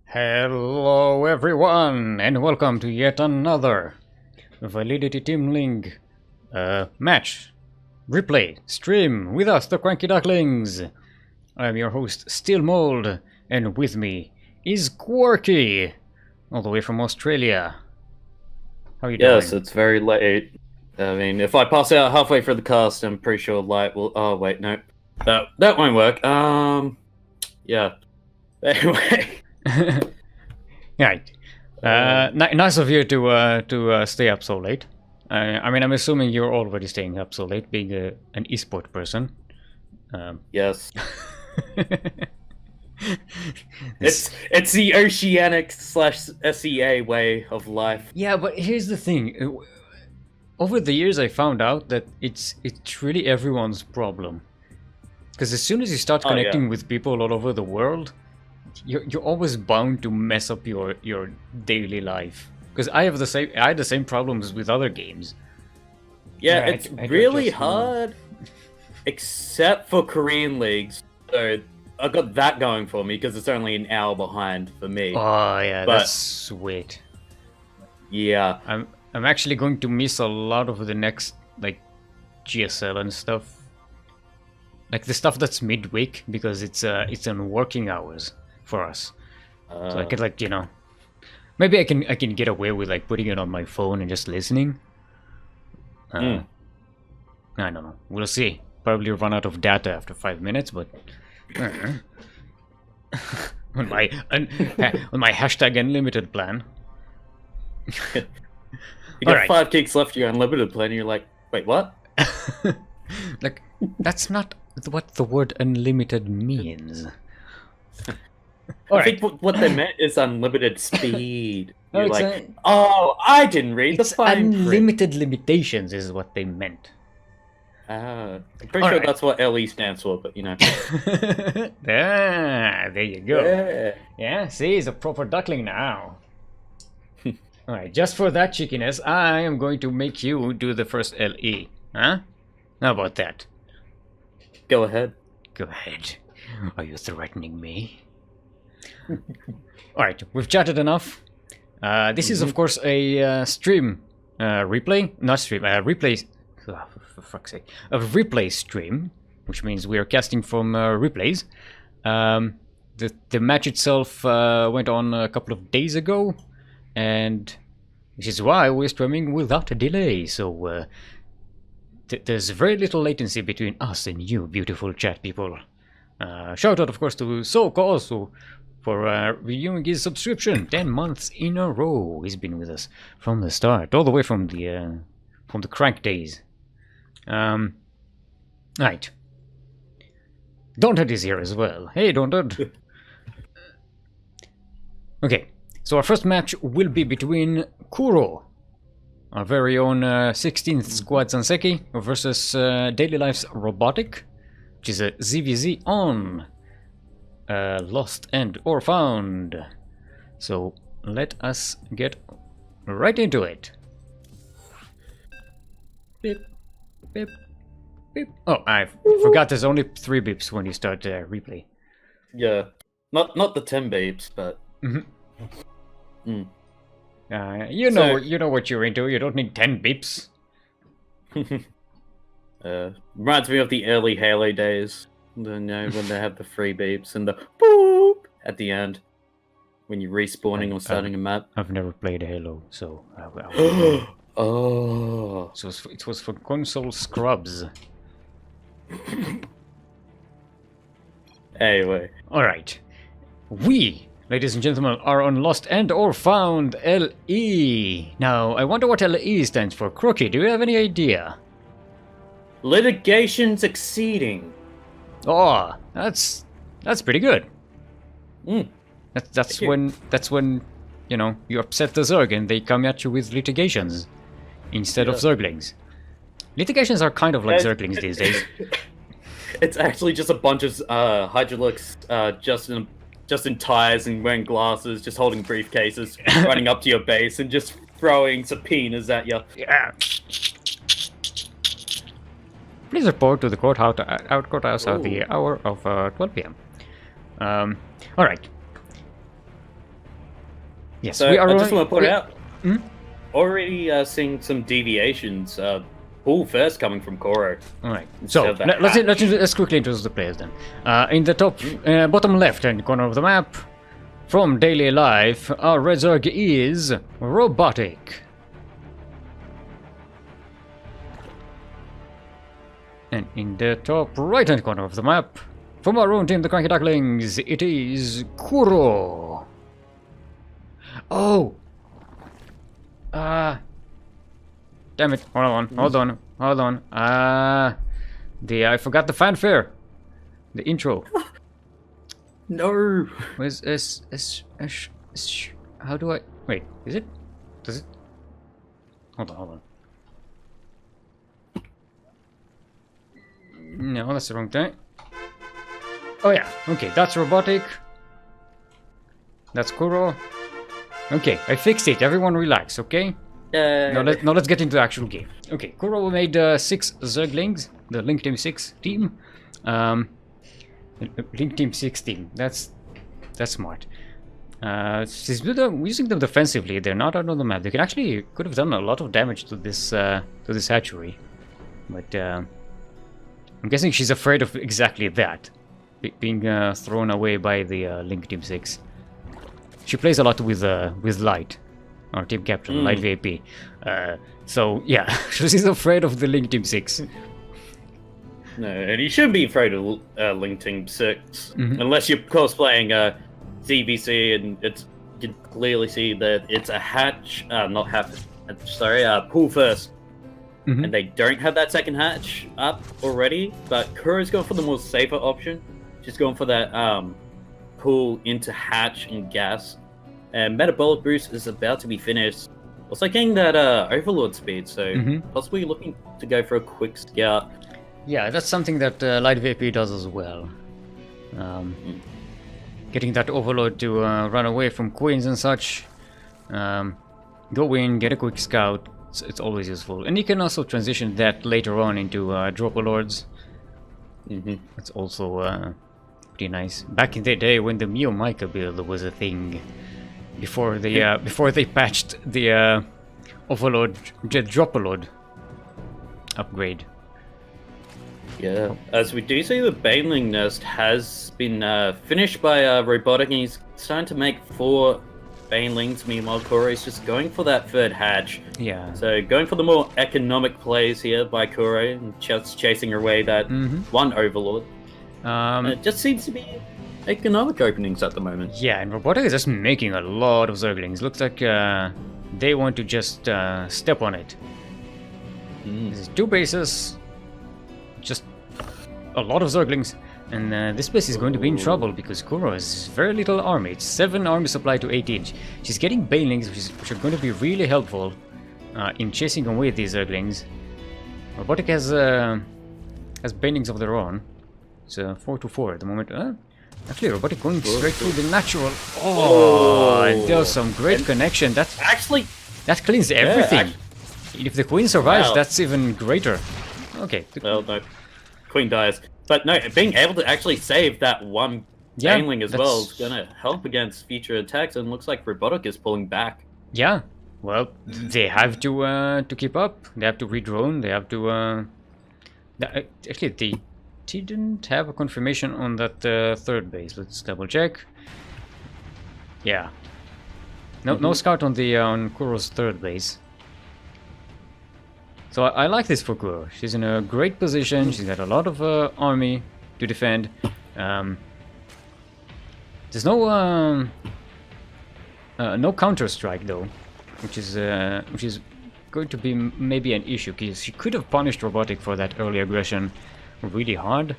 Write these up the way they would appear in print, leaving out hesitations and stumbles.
Hello everyone, and welcome to yet another Validity Team League match, replay, stream with us, the CranKy Ducklings. I'm your host, Steel Mold, and with me is Quirky, all the way from Australia. How are you doing? Yes, it's very late. I mean, if I pass out halfway through the cast, I'm pretty sure light will... Oh, wait, no. That won't work. Yeah. Anyway. Right. Nice of you to stay up so late. I mean, I'm assuming you're already staying up so late, being an esport person. Yes. It's the oceanic / SEA way of life. Yeah, but here's the thing. Over the years, I found out that it's really everyone's problem. Because as soon as you start connecting with people all over the world, you're always bound to mess up your daily life. Because I had the same problems with other games. Yeah, it's really hard, except for Korean leagues. So I got that going for me because it's only an hour behind for me. Oh yeah, that's sweet. Yeah, I'm actually going to miss a lot of the next like GSL and stuff. Like the stuff that's midweek because it's on working hours for us. So I could maybe I can get away with like putting it on my phone and just listening. I don't know. We'll see. Probably run out of data after 5 minutes, but on my hashtag unlimited plan. You got 5 gigs left of your unlimited plan, and you're like, wait, what? Like, that's not what the word unlimited means. I think what they meant is unlimited speed. You're like, oh, I didn't read the fine print. Unlimited limitations is what they meant. I'm pretty sure that's what LE stands for, but you know. There you go. Yeah, see, he's a proper duckling now. Alright, just for that cheekiness, I am going to make you do the first LE. Huh? How about that? Go ahead. Go ahead. Are you threatening me? Alright, we've chatted enough. This is, of course, a stream replay. Not stream, replay. Oh, for fuck's sake. A replay stream, which means we are casting from replays. The match itself went on a couple of days ago, and this is why we're streaming without a delay. So there's very little latency between us and you, beautiful chat people. Shout out, of course, to Soka also for renewing his subscription 10 months in a row. He's been with us from the start, all the way from the crank days. Right. Daunted is here as well. Hey, Daunted. Okay, so our first match will be between Kuro, our very own 16th Squad Sanseki, versus Daily Life's Robotic, which is a ZVZ on Lost and or Found. So let us get right into it. Beep, beep, beep. Oh, I forgot there's only 3 beeps when you start replay. Yeah, not the 10 beeps, but. You know what you're into. You don't need 10 beeps. Reminds me of the early Halo days. When they have the 3 beeps and the boop at the end when you're respawning or starting a map. I've never played Halo, so oh. So it was for console scrubs. Anyway. Alright. We, ladies and gentlemen, are on Lost and or Found LE. Now, I wonder what LE stands for. Crookie, do you have any idea? Litigation's exceeding. Oh, that's pretty good. That's when you upset the Zerg and they come at you with litigations instead of Zerglings. Litigations are kind of like Zerglings these days. It's actually just a bunch of Hydrolux just in tires and wearing glasses, just holding briefcases, running up to your base and just throwing subpoenas at you. Yeah. Please report to the courthouse at the hour of 12 p.m. Alright. Yes, So we are. I just want to point out, Hmm? already seeing some deviations. Pull first coming from Koro. All right. Instead So of the let's quickly introduce the players then. In the top, bottom left-hand corner of the map, from daily life, our red Zerg is robotic. And in the top right-hand corner of the map, from our own team, the CranKy Ducklings, it is Kuro. Oh! Damn it. Hold on. I forgot the fanfare. The intro. No. Where's how do I... Wait, is it? Does it? Hold on. No, that's the wrong thing. Oh yeah, okay, that's robotic. That's Kuro. Okay, I fixed it. Everyone relax, okay? Now let's get into the actual game. Okay, Kuro made 6 Zerglings, the Link Team 6 team. Link Team 6 team. That's smart. She's using them defensively. They're not out on the map. They could have done a lot of damage to this hatchery, but I'm guessing she's afraid of exactly that, being thrown away by the Link Team 6. She plays a lot with Light, our team captain, Light VP. So yeah, she's afraid of the Link Team 6. No, and you shouldn't be afraid of Link Team 6, unless you're cosplaying ZBC, and you can clearly see that it's a pull first. And they don't have that second hatch up already, but Kuro's going for the more safer option. She's going for that pull into hatch and gas. And Metabolic Boost is about to be finished. Also getting that Overlord speed, so possibly looking to go for a quick scout. Yeah, that's something that Light VP does as well. Getting that Overlord to run away from queens and such. Go in, get a quick scout. It's always useful. And you can also transition that later on into Dropper-Lords. That's also pretty nice. Back in the day when the Mio Micah build was a thing. Before they patched the Overlord, Dropper-Lord upgrade. Yeah, as we do see, the Baneling nest has been finished by Robotic, and he's starting to make 4 Banelings. Meanwhile, Kuro is just going for that third hatch. Yeah. So going for the more economic plays here by Kuro, and just chasing away that one Overlord. It just seems to be economic openings at the moment. Yeah, and Robotic is just making a lot of Zerglings. Looks like they want to just step on it. There's 2 bases, just a lot of Zerglings, and this base is going to be in trouble because Kuro has very little army. It's 7 army supply to 8 inch. She's getting Banelings, which are going to be really helpful in chasing away these Zerglings. Robotic has Banelings of their own. It's 4-4 at the moment. Actually, Robotic going straight through the natural. Oh, there's some great connection. That cleans everything. If the queen survives, that's even greater. Okay. Well, no, queen dies, but no, being able to actually save that one Baneling as well is gonna help against future attacks. And looks like Robotic is pulling back. Yeah. Well, they have to keep up. They have to redrone. They have to. Actually, they didn't have a confirmation on that third base. Let's double check. Yeah. No scout on the on Kuro's third base. So I like this for Kuro. She's in a great position. She's got a lot of army to defend. There's no counter strike though, which is going to be maybe an issue because she could have punished Robotic for that early aggression really hard.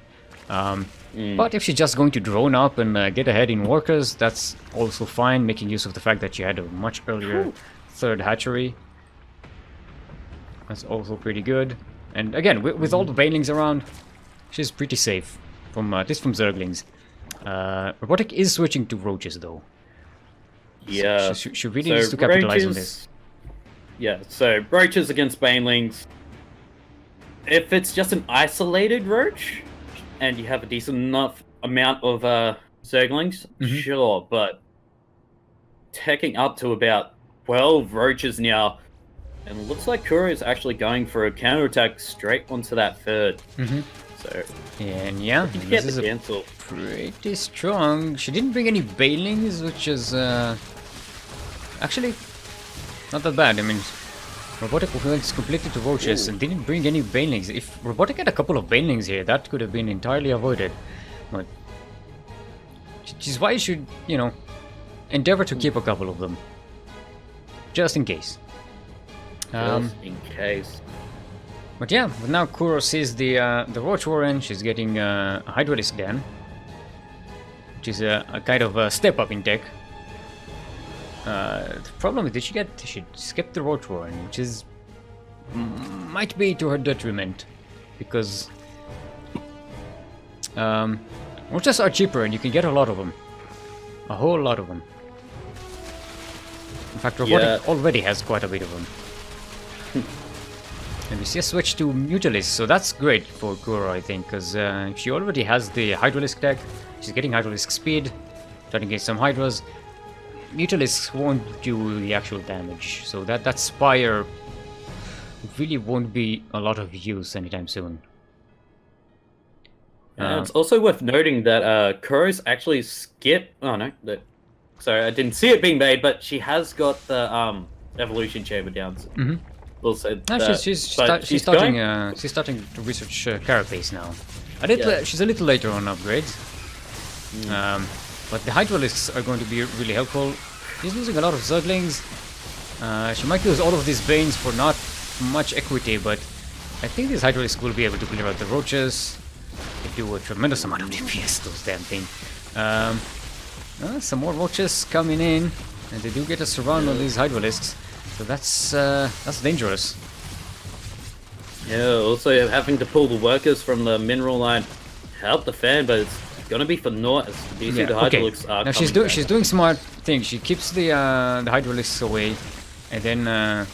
But if she's just going to drone up and get ahead in workers, that's also fine, making use of the fact that she had a much earlier third hatchery. That's also pretty good. And again, with all the Banelings around, she's pretty safe, from at least from Zerglings. Robotic is switching to Roaches though. Yeah. So she really needs to capitalize on this. Yeah, so Roaches against Banelings. If it's just an isolated Roach, and you have a decent enough amount of Zerglings, sure, but teching up to about 12 roaches now. And it looks like Kuro is actually going for a counterattack straight onto that third. So, and yeah, this is cancel. Pretty strong. She didn't bring any Banelings, which is actually not that bad. I mean, Robotic went completely to roaches and didn't bring any Banelings. If Robotic had a couple of Banelings here, that could have been entirely avoided. But which is why you should, you know, endeavor to keep a couple of them, just in case. Just in case. But yeah, but now Kuro sees the Roach Warren. She's getting a Hydralisk Den, which is a kind of a step up in tech. The problem is, she skipped the Roach Warren, which is might be to her detriment, because roaches are cheaper and you can get a lot of them, a whole lot of them. In fact, Robotic already has quite a bit of them. And we see a switch to Mutalisk, so that's great for Kuro, I think, because she already has the Hydralisk tech. She's getting Hydralisk speed, trying to get some Hydras. Mutalisk won't do the actual damage, so that Spire really won't be a lot of use anytime soon. It's also worth noting that Kuro's actually skipped. Oh no, sorry, I didn't see it being made, but she has got the evolution chamber down. So also, she's starting to research Carapace now. She's a little later on upgrades. But the Hydralisks are going to be really helpful. She's losing a lot of Zerglings. She might lose all of these Banes for not much equity, but I think these Hydralisks will be able to clear out the Roaches. They do a tremendous amount of DPS, those damn things. Some more Roaches coming in, and they do get a surround on these Hydralisks. So that's dangerous. Yeah, also having to pull the workers from the mineral line help the fan, but it's gonna be for naught. Do you see the Hydralisks are now she's doing smart things. She keeps the Hydralisks away, and then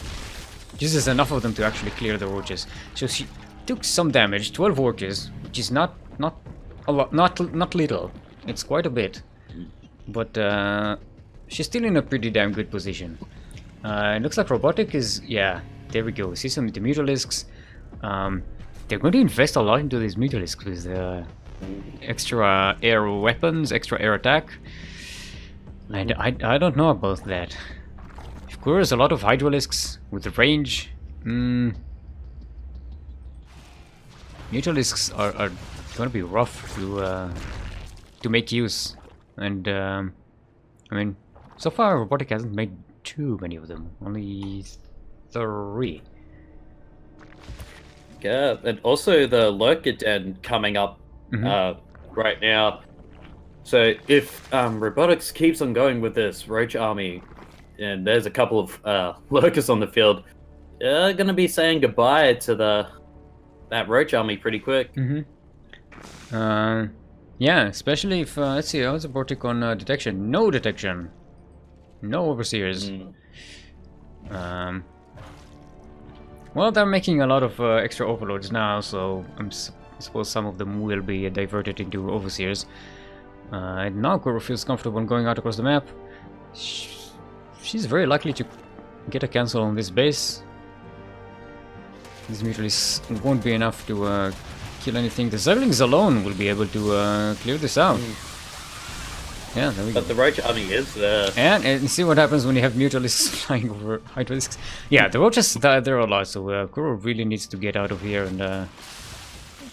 uses enough of them to actually clear the roaches. So she took some damage, 12 roaches, which is not a lot, not little. It's quite a bit, but she's still in a pretty damn good position. It looks like Robotic is, there we go. See some of the Mutalisks. They're going to invest a lot into these Mutalisks with extra air weapons, extra air attack. And I don't know about that. Of course, a lot of Hydralisks with the range. Mutalisks are going to be rough to make use. And I mean, so far Robotic hasn't made too many of them, only 3. Yeah, and also the Lurker Den coming up right now. So if Robotics keeps on going with this Roach army, and there's a couple of Lurkers on the field, they're gonna be saying goodbye to that Roach army pretty quick. Yeah, especially if let's see, how's Robotic on detection? No detection. No overseers. Well, they're making a lot of extra overlords now, so I suppose some of them will be diverted into overseers. And now Kuro feels comfortable going out across the map. She's very likely to get a cancel on this base. These Mutalisks won't be enough to kill anything. The Zerglings alone will be able to clear this out. Yeah, there we go. But the Roach army is there. And see what happens when you have Mutalisks flying over Hydralisks. Yeah, the Roaches there are a lot, so Kuro really needs to get out of here and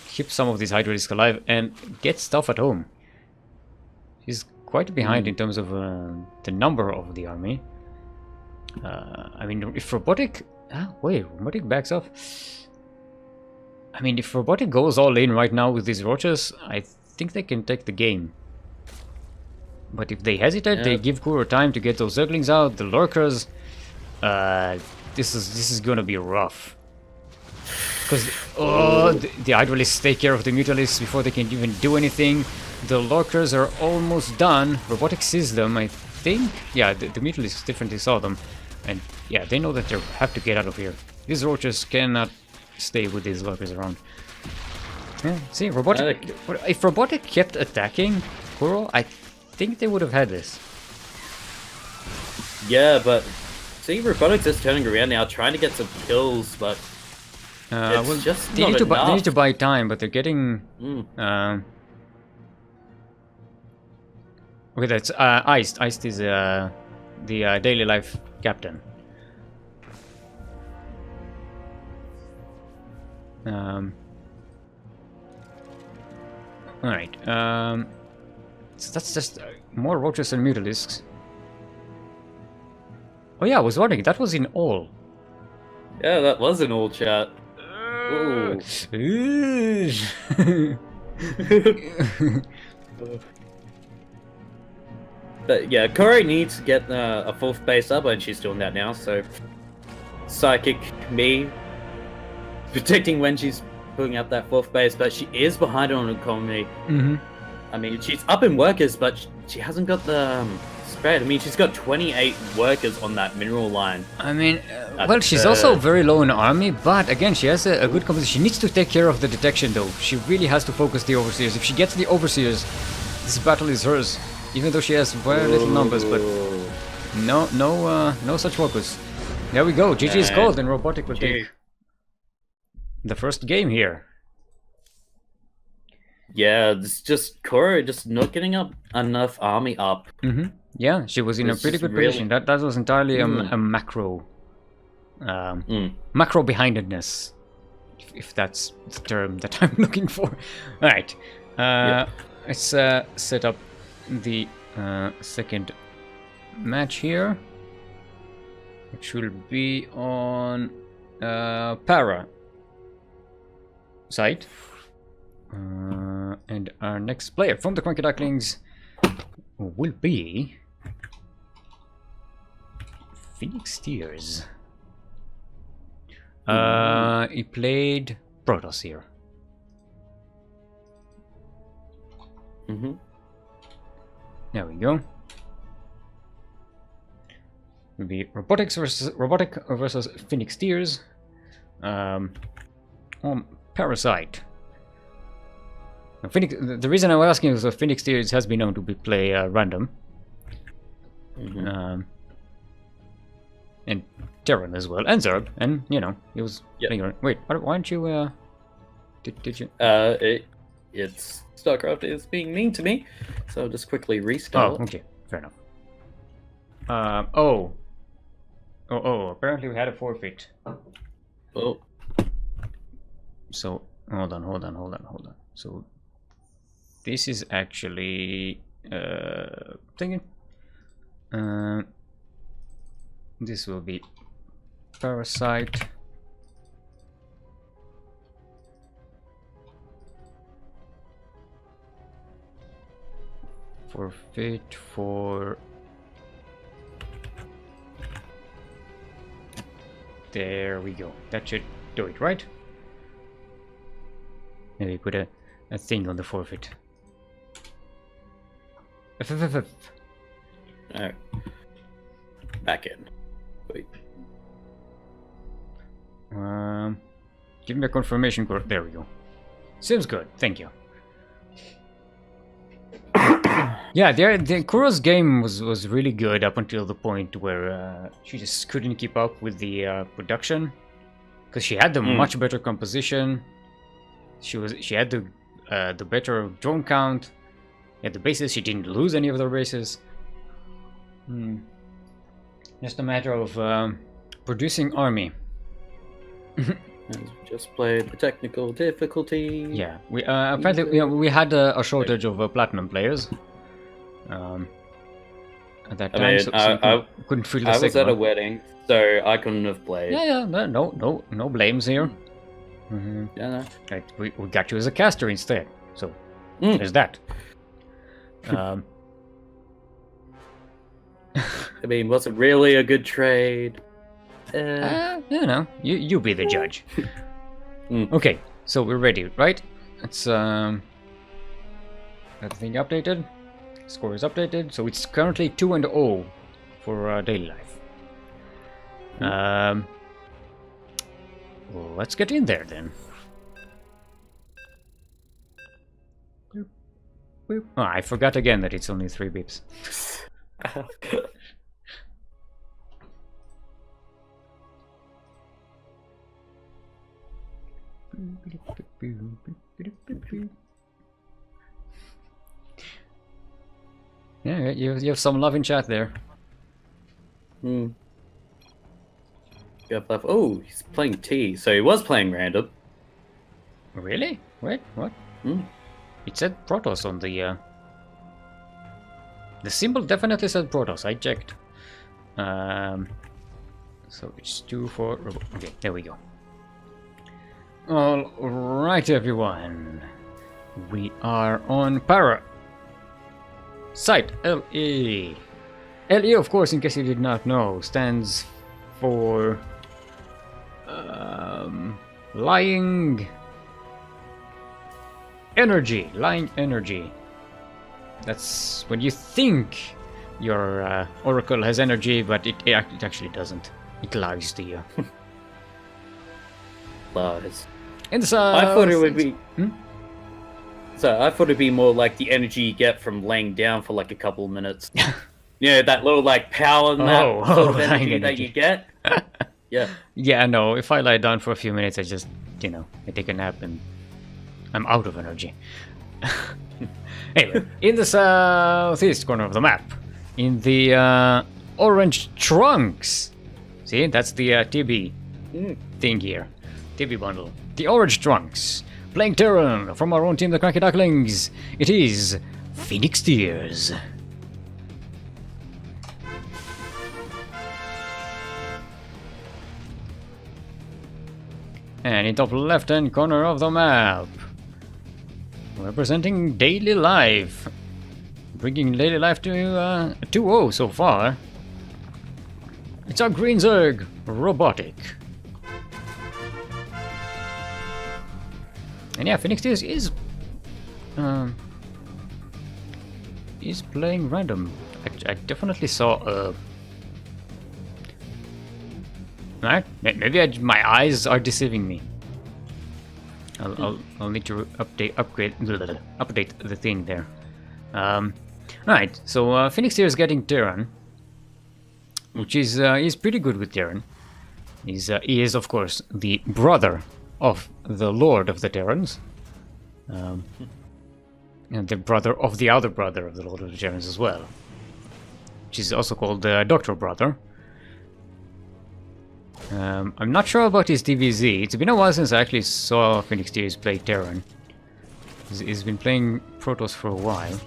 keep some of these Hydralisks alive and get stuff at home. She's quite behind in terms of the number of the army. I mean, if Robotic... Robotic backs off. I mean, if Robotic goes all in right now with these Roaches, I think they can take the game. But if they hesitate, they give Kuro time to get those Zerglings out, the Lurkers. This is gonna be rough. Because the Hydralisks take care of the Mutalisks before they can even do anything. The Lurkers are almost done. Robotic sees them, I think. Yeah, the Mutalisks definitely saw them. And yeah, they know that they have to get out of here. These Roaches cannot stay with these Lurkers around. Yeah, see, Robotic... If Robotic kept attacking Kuro, I think they would have had this. Yeah, but see, Robotics is turning around now, trying to get some kills, but it's well, just they not need to enough. they need to buy time, but they're getting. Okay, that's Iced. Iced is the daily life captain. All right. So that's just more roaches and mutalisks. Oh yeah, I was wondering. That was in all. Yeah, that was an old chat. Ooh. But yeah, Corey needs to get a 4th base up, and she's doing that now. So, Psychic me predicting when she's putting up that 4th base, but she is behind on economy. I mean, she's up in workers, but she hasn't got the spread. I mean, she's got 28 workers on that mineral line. I mean, well, she's also very low in army, but again, she has a good composition. She needs to take care of the detection, though. She really has to focus the overseers. If she gets the overseers, this battle is hers. Even though she has very little numbers, but no such focus. There we go. GG is called, and Robotic will take the first game here. Yeah, it's just Korra just not getting up enough army up. Yeah, she was in a pretty good position. That was entirely a macro, macro behindedness, if that's the term that I'm looking for. All right, let's set up the second match here, which will be on Para side. And our next player from the CranKy Ducklings will be Phoenix Tears. He played Protoss here. There we go. Will be Robotic versus Phoenix Tears on Parasite. Now, Phoenix, the reason I was asking is that Phoenix Tears has been known to play random. And Terran as well, and Zerg, and you know, he was playing. Wait, why aren't you did you it's StarCraft is being mean to me, so I'll just quickly restart. Oh, okay, fair enough. Apparently we had a forfeit. Oh. So hold on. So this is actually thinking. This will be Parasite. Forfeit for. There we go. That should do it, right? Maybe put a thing on the forfeit. Alright. Back in. Wait. Give me a confirmation code. There we go. Seems good. Thank you. Yeah, the Kuro's game was really good up until the point where she just couldn't keep up with the production, because she had the much better composition. She had the better drone count. At the bases, she didn't lose any of the races. Just a matter of producing army. Just played the technical difficulty. Yeah, we apparently we had a shortage of platinum players. At that time, I couldn't fill the I was at a one. wedding, so I couldn't have played. Yeah, no blames here. Yeah, no. Right, we got you as a caster instead, so there's that. I mean, was it really a good trade? You know, you be the judge. Okay, so we're ready, right? It's everything updated. Score is updated, so it's currently 2-0 for daily life. Well, let's get in there then. Oh, I forgot again that it's only 3 beeps. Yeah, you have some love in chat there. Hmm. Oh, he's playing T, so he was playing random. Really? Wait, what? Hmm. It said Protoss on the... The symbol definitely said Protoss, I checked. So it's 2, 4... Okay, there we go. Alright everyone. We are on Para. Site LE. LE, of course, in case you did not know, stands for... lying... energy. Lying energy. That's when you think your oracle has energy, but it actually doesn't. It lies to you. Lies. And so, I thought it would be... So I thought it'd be more like the energy you get from laying down for like a couple of minutes. That little like power nap sort of energy that you get. Yeah. Yeah, no, if I lie down for a few minutes, I just, I take a nap and I'm out of energy. Anyway, in the southeast corner of the map, in the orange trunks, see, that's the TB thing here, TB bundle. The orange trunks, playing Terran from our own team, the CranKy Ducklings. It is Phoenix Tears. And in top left-hand corner of the map, representing Daily Life, bringing Daily Life to 2-0 so far. It's our Green Zerg, Robotic. And yeah, Phoenix Tears is playing random. I definitely saw maybe my eyes are deceiving me. I'll need to update the thing there. Right, so Phoenix here is getting Terran, which is pretty good with Terran. He is of course the brother of the Lord of the Terrans, and the brother of the other brother of the Lord of the Terrans as well, which is also called Doctor Brother. I'm not sure about his DVZ. It's been a while since I actually saw Phoenix Tears play Terran. He's been playing Protoss for a while.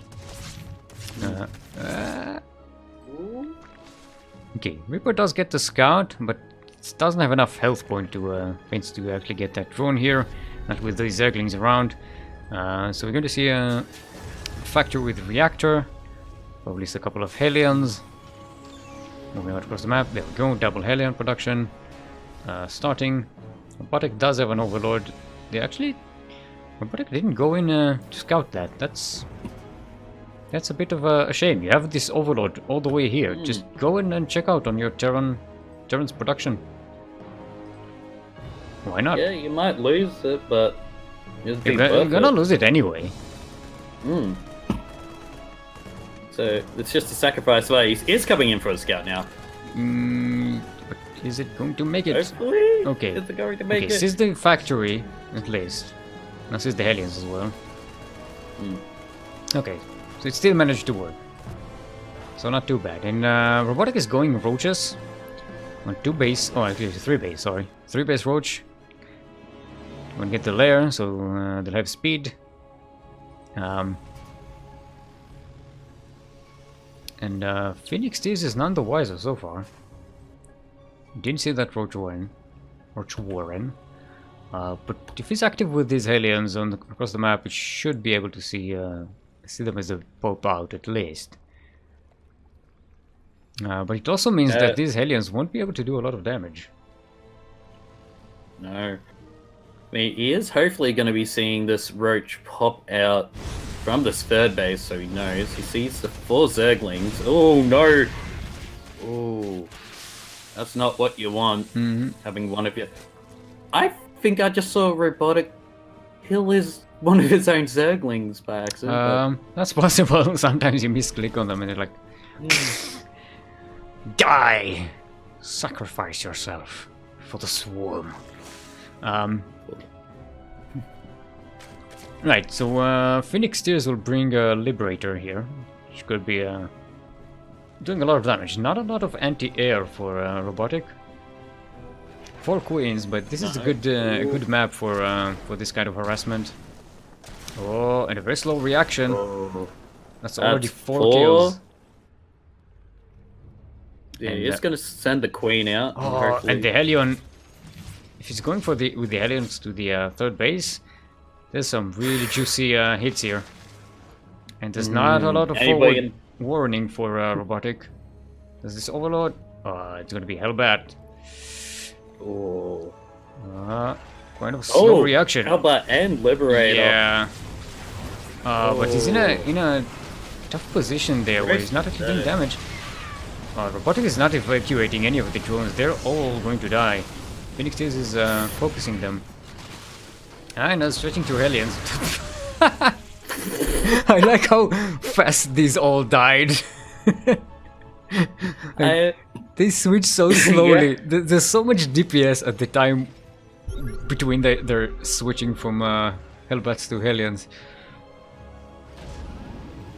Okay, Reaper does get the scout, but it doesn't have enough health points to actually get that drone here. Not with these Zerglings around. So we're going to see a factory with reactor. Probably a couple of Hellions. Moving out across the map. There we go. Double Hellion production. Starting. Robotic does have an Overlord. Robotic didn't go in to scout that. That's a bit of a shame. You have this Overlord all the way here. Just go in and check out on your Terran's production. Why not? Yeah, you might lose it, but you're gonna lose it anyway. So it's just a sacrifice. Well, he is coming in for a scout now. But is it going to make it? Hopefully. Okay. Is it going to make it? This is the factory, at least. This is the Hellions as well. Okay, so it still managed to work. So not too bad. And Robotic is going Roaches on 2 base. Oh, actually 3 base. Sorry, 3 base Roach. We'll get the lair, so they'll have speed. And Phoenix Tears is none the wiser so far. Didn't see that Roach Warren. But if he's active with these Hellions across the map, we should be able to see them as they pop out at least. But it also means that these Hellions won't be able to do a lot of damage. No. I mean, he is hopefully going to be seeing this Roach pop out from this 3rd base, so he knows. He sees the 4 Zerglings. Oh, no! Oh, that's not what you want, having one of your... I think I just saw Robotic kill one of his own Zerglings by accident. That's possible. Sometimes you misclick on them and they're like... Die! Sacrifice yourself for the swarm. Right, so Phoenix Tears will bring a Liberator here, which could be doing a lot of damage. Not a lot of anti-air for Robotic. 4 queens, but this is a good map for this kind of harassment. Oh, and a very slow reaction. Oh. That's already 4 kills. Yeah, he's gonna send the queen out. Oh, and the Hellion. If he's going for with the Hellions to the third base, there's some really juicy hits here. And there's not a lot of forward warning for Robotic. There's this Overlord. Oh, it's gonna be hell bad. Oh. Kind of a slow reaction. Hellbat and Liberator. Yeah. But he's in a tough position there where he's not actually doing damage. Robotic is not evacuating any of the drones. They're all going to die. Phoenix Tears is focusing them. And switching to Hellions. I like how fast these all died. They switch so slowly. Yeah. There's so much DPS at the time between their switching from Hellbats to Hellions.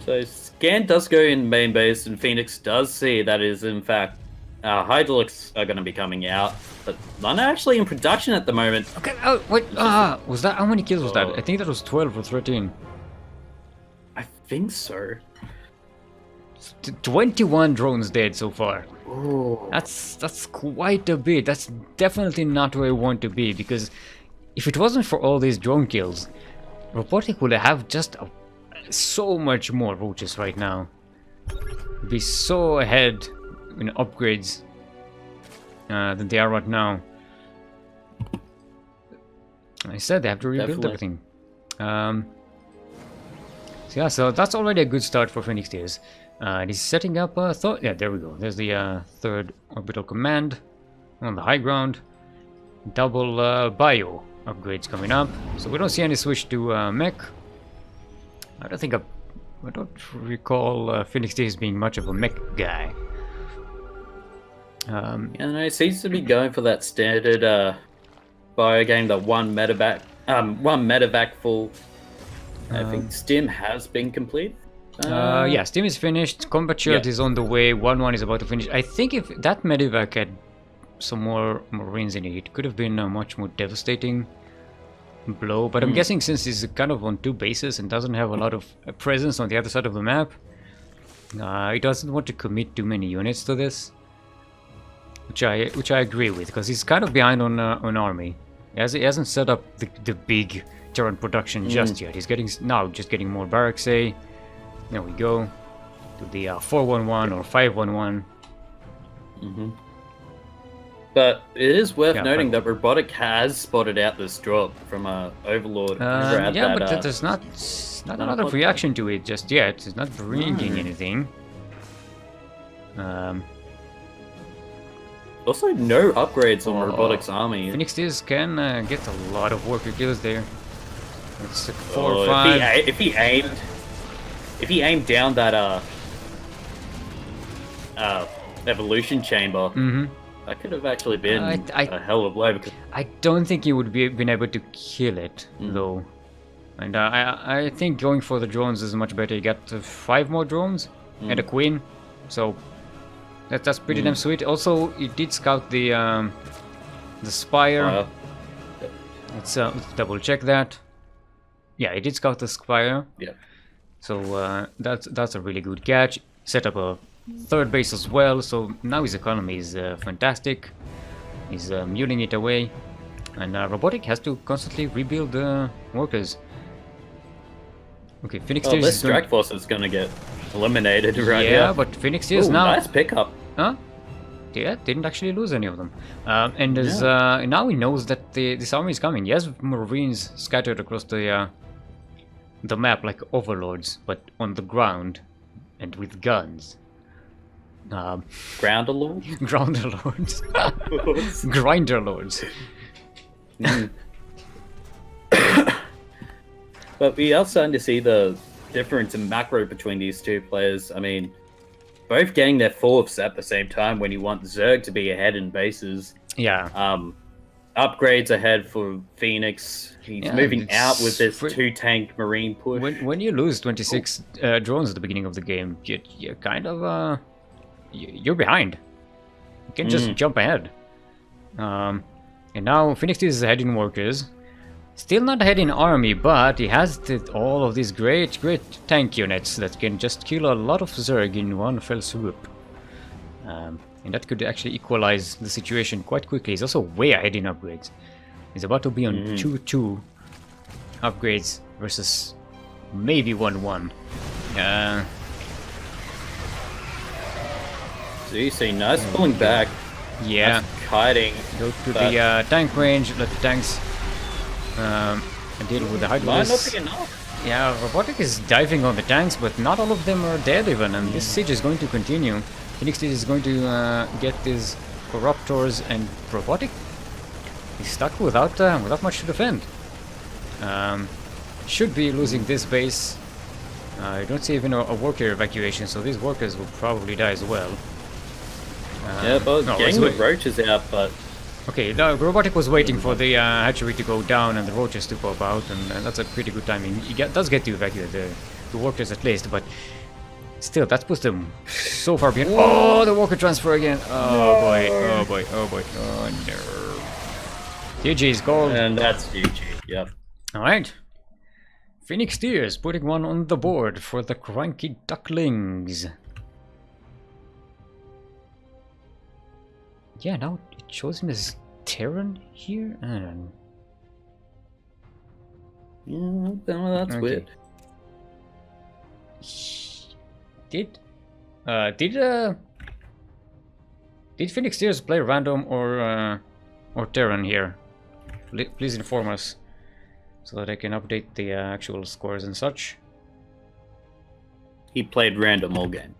So Scan does go in main base, and Phoenix does see that is in fact Hydraulics are going to be coming out, but none are actually in production at the moment. Okay, what? Was that, how many kills was that? I think that was 12 or 13. I think so. 21 drones dead so far. Oh. That's quite a bit. That's definitely not where I want to be, because if it wasn't for all these drone kills, Robotic would have just so much more roaches right now. Be so ahead in upgrades than they are right now. I said they have to rebuild everything. So that's already a good start for Phoenix Tears. He's setting up a yeah, there we go. There's the third orbital command on the high ground. Double bio upgrades coming up. So we don't see any switch to mech. I don't recall Phoenix Tears being much of a mech guy. And it seems to be going for that standard bio game, the one medevac full. I think Stim has been complete. Yeah, Stim is finished. Combat Shield is on the way. 1-1 is about to finish. I think if that medevac had some more Marines in it, it could have been a much more devastating blow. But I'm guessing since he's kind of on 2 bases and doesn't have a lot of presence on the other side of the map, he doesn't want to commit too many units to this. Which I agree with, because he's kind of behind on army. He hasn't set up the big turret production just yet. He's just getting more barracks. There we go to the 411 or 511. But it is worth noting that Robotic has spotted out this drop from Overlord. But there's not a lot of reaction to it just yet. It's not bringing anything. Also, no upgrades on Robotic's army. Phoenix Tears can get a lot of worker kills there. It's 4 or 5. If he aimed down that evolution chamber, that could have actually been a hell of a blow. Because I don't think he would been able to kill it though, and I think going for the drones is much better. You got 5 more drones and a queen, so that's pretty damn sweet. Also, he did scout the spire. Let's double check that. Yeah, he did scout the spire. Yeah. So that's a really good catch. Set up a 3rd base as well, so now his economy is fantastic. He's muling it away, and Robotic has to constantly rebuild workers. Okay, Phoenix Tears. This strike force is gonna get eliminated right now. Yeah, but Phoenix Tears now. Nice pickup. Huh? Yeah, didn't actually lose any of them. And there's, now he knows that this army is coming. He has Marines scattered across the map like overlords, but on the ground and with guns. Grounder lords? Grounder lords. Grinder lords. But we are starting to see the difference in macro between these two players. I mean, both getting their 4ths at the same time when you want Zerg to be ahead in bases. Yeah. upgrades ahead for Phoenix. He's Yeah, moving out with this it's 2-tank marine push. when you lose 26 drones at the beginning of the game, you're kind of you're behind. You can just jump ahead. And now Phoenix is ahead in workers. Still not ahead in army, but he has all of these great tank units that can just kill a lot of Zerg in one fell swoop. And that could actually equalize the situation quite quickly. He's also way ahead in upgrades. He's about to be on 2-2 upgrades versus maybe 1-1. So you see, nice pulling back. Yeah. Nice kiting. Go to the tank range, let the tanks deal with the Might hydraulics. not be enough. Yeah, Robotic is diving on the tanks, but not all of them are dead even, and this siege is going to continue. Phoenix is going to get these Corruptors, and Robotic is stuck without much to defend. Should be losing this base. I don't see even a worker evacuation, so these workers will probably die as well. Yeah, but getting the roaches out, but... Okay, the Robotic was waiting for the hatchery to go down and the roaches to pop out, and that's a pretty good timing. He does get to evacuate the workers at least, but still, that puts them so far behind. Oh, the worker transfer again! Oh boy, oh boy, oh boy, oh no. GG's gold. And that's GG, yep. Alright. Phoenix Tears putting one on the board for the CranKy Ducklings. Yeah, now it shows him as Terran here? I don't know. Yeah, well, that's weird. Did Phoenix Tears play random or Terran here? Please inform us so that I can update the actual scores and such. He played random all game.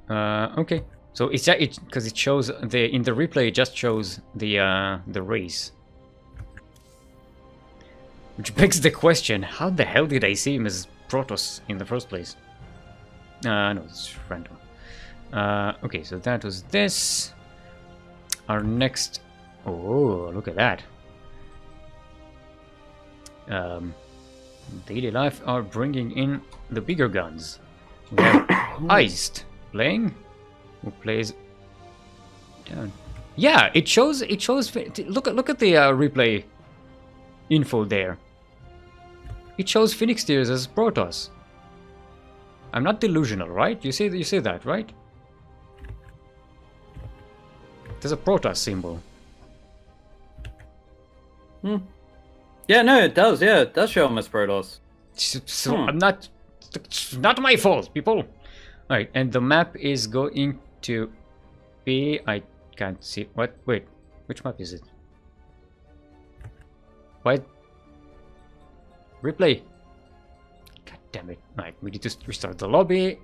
Okay. So it's because it shows in the replay, it just shows the race, which begs the question: how the hell did I see him as Protoss in the first place? No, it's random. Okay, so that was this. Our next. Oh, look at that. Daily Life are bringing in the bigger guns. We have Iced playing. Who plays down? Yeah, it shows. Look at the replay info there. It shows Phoenix Tears as Protoss. I'm not delusional, right? You say that, right? There's a Protoss symbol. Yeah, no, it does. Yeah, it does show him as Protoss. So I'm not. It's not my fault, people. All right, and the map is going to be. I can't see. What? Wait, which map is it? What? Replay. God damn it! All right, we need to restart the lobby.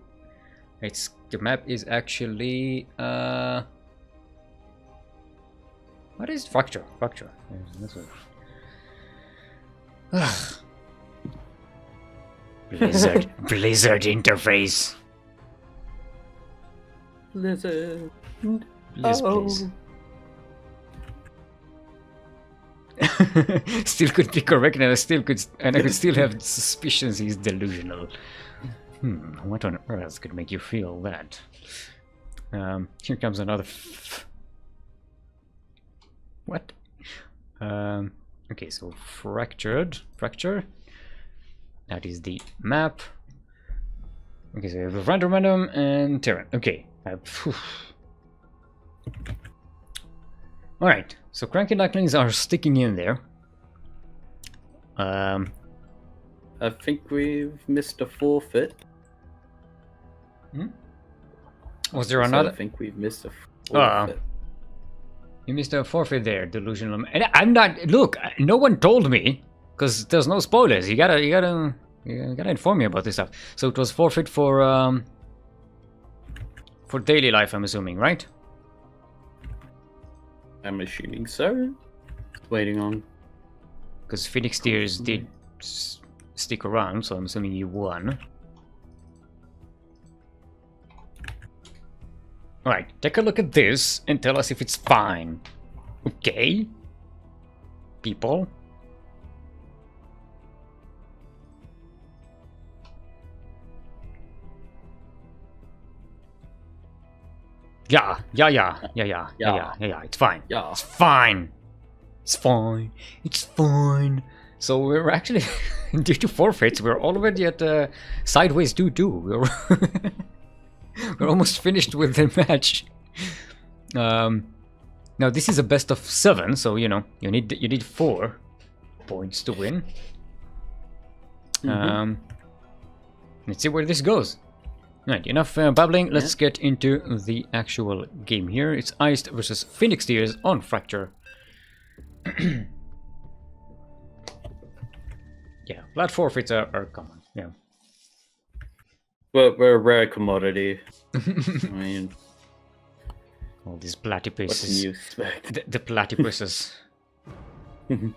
The map is actually. What is fracture? Fracture. Blizzard interface. Blizzard. Please. Still could be correct, and I could still have suspicions he's delusional. What on earth could make you feel that? Here comes another. What? Okay, so fracture. That is the map. Okay, so we have random and Terran. Okay. Alright, so CranKy Ducklings are sticking in there. I think we've missed a forfeit. Was there another? I think we've missed a forfeit. You missed a forfeit there, delusional. And I'm not. Look, no one told me, because there's no spoilers. You gotta inform me about this stuff. So it was forfeit for daily life, I'm assuming, right? I'm assuming so. Waiting on. Because Phoenix Tears did stick around, so I'm assuming you won. Alright, take a look at this and tell us if it's fine. Okay. People. Yeah. It's fine. Yeah. It's fine. It's fine. It's fine. So we're actually, due to forfeits, we're already at sideways 2-2. We're almost finished with the match. Now this is a best of 7, so you know you need 4 points to win. Let's see where this goes. Right, enough babbling. Let's get into the actual game here. It's Iced versus Phoenix Tears on Fracture. Yeah, flat forfeits are common. Yeah. We're a rare commodity. I mean, all these platypuses. what can you expect? The platypuses. Ooh.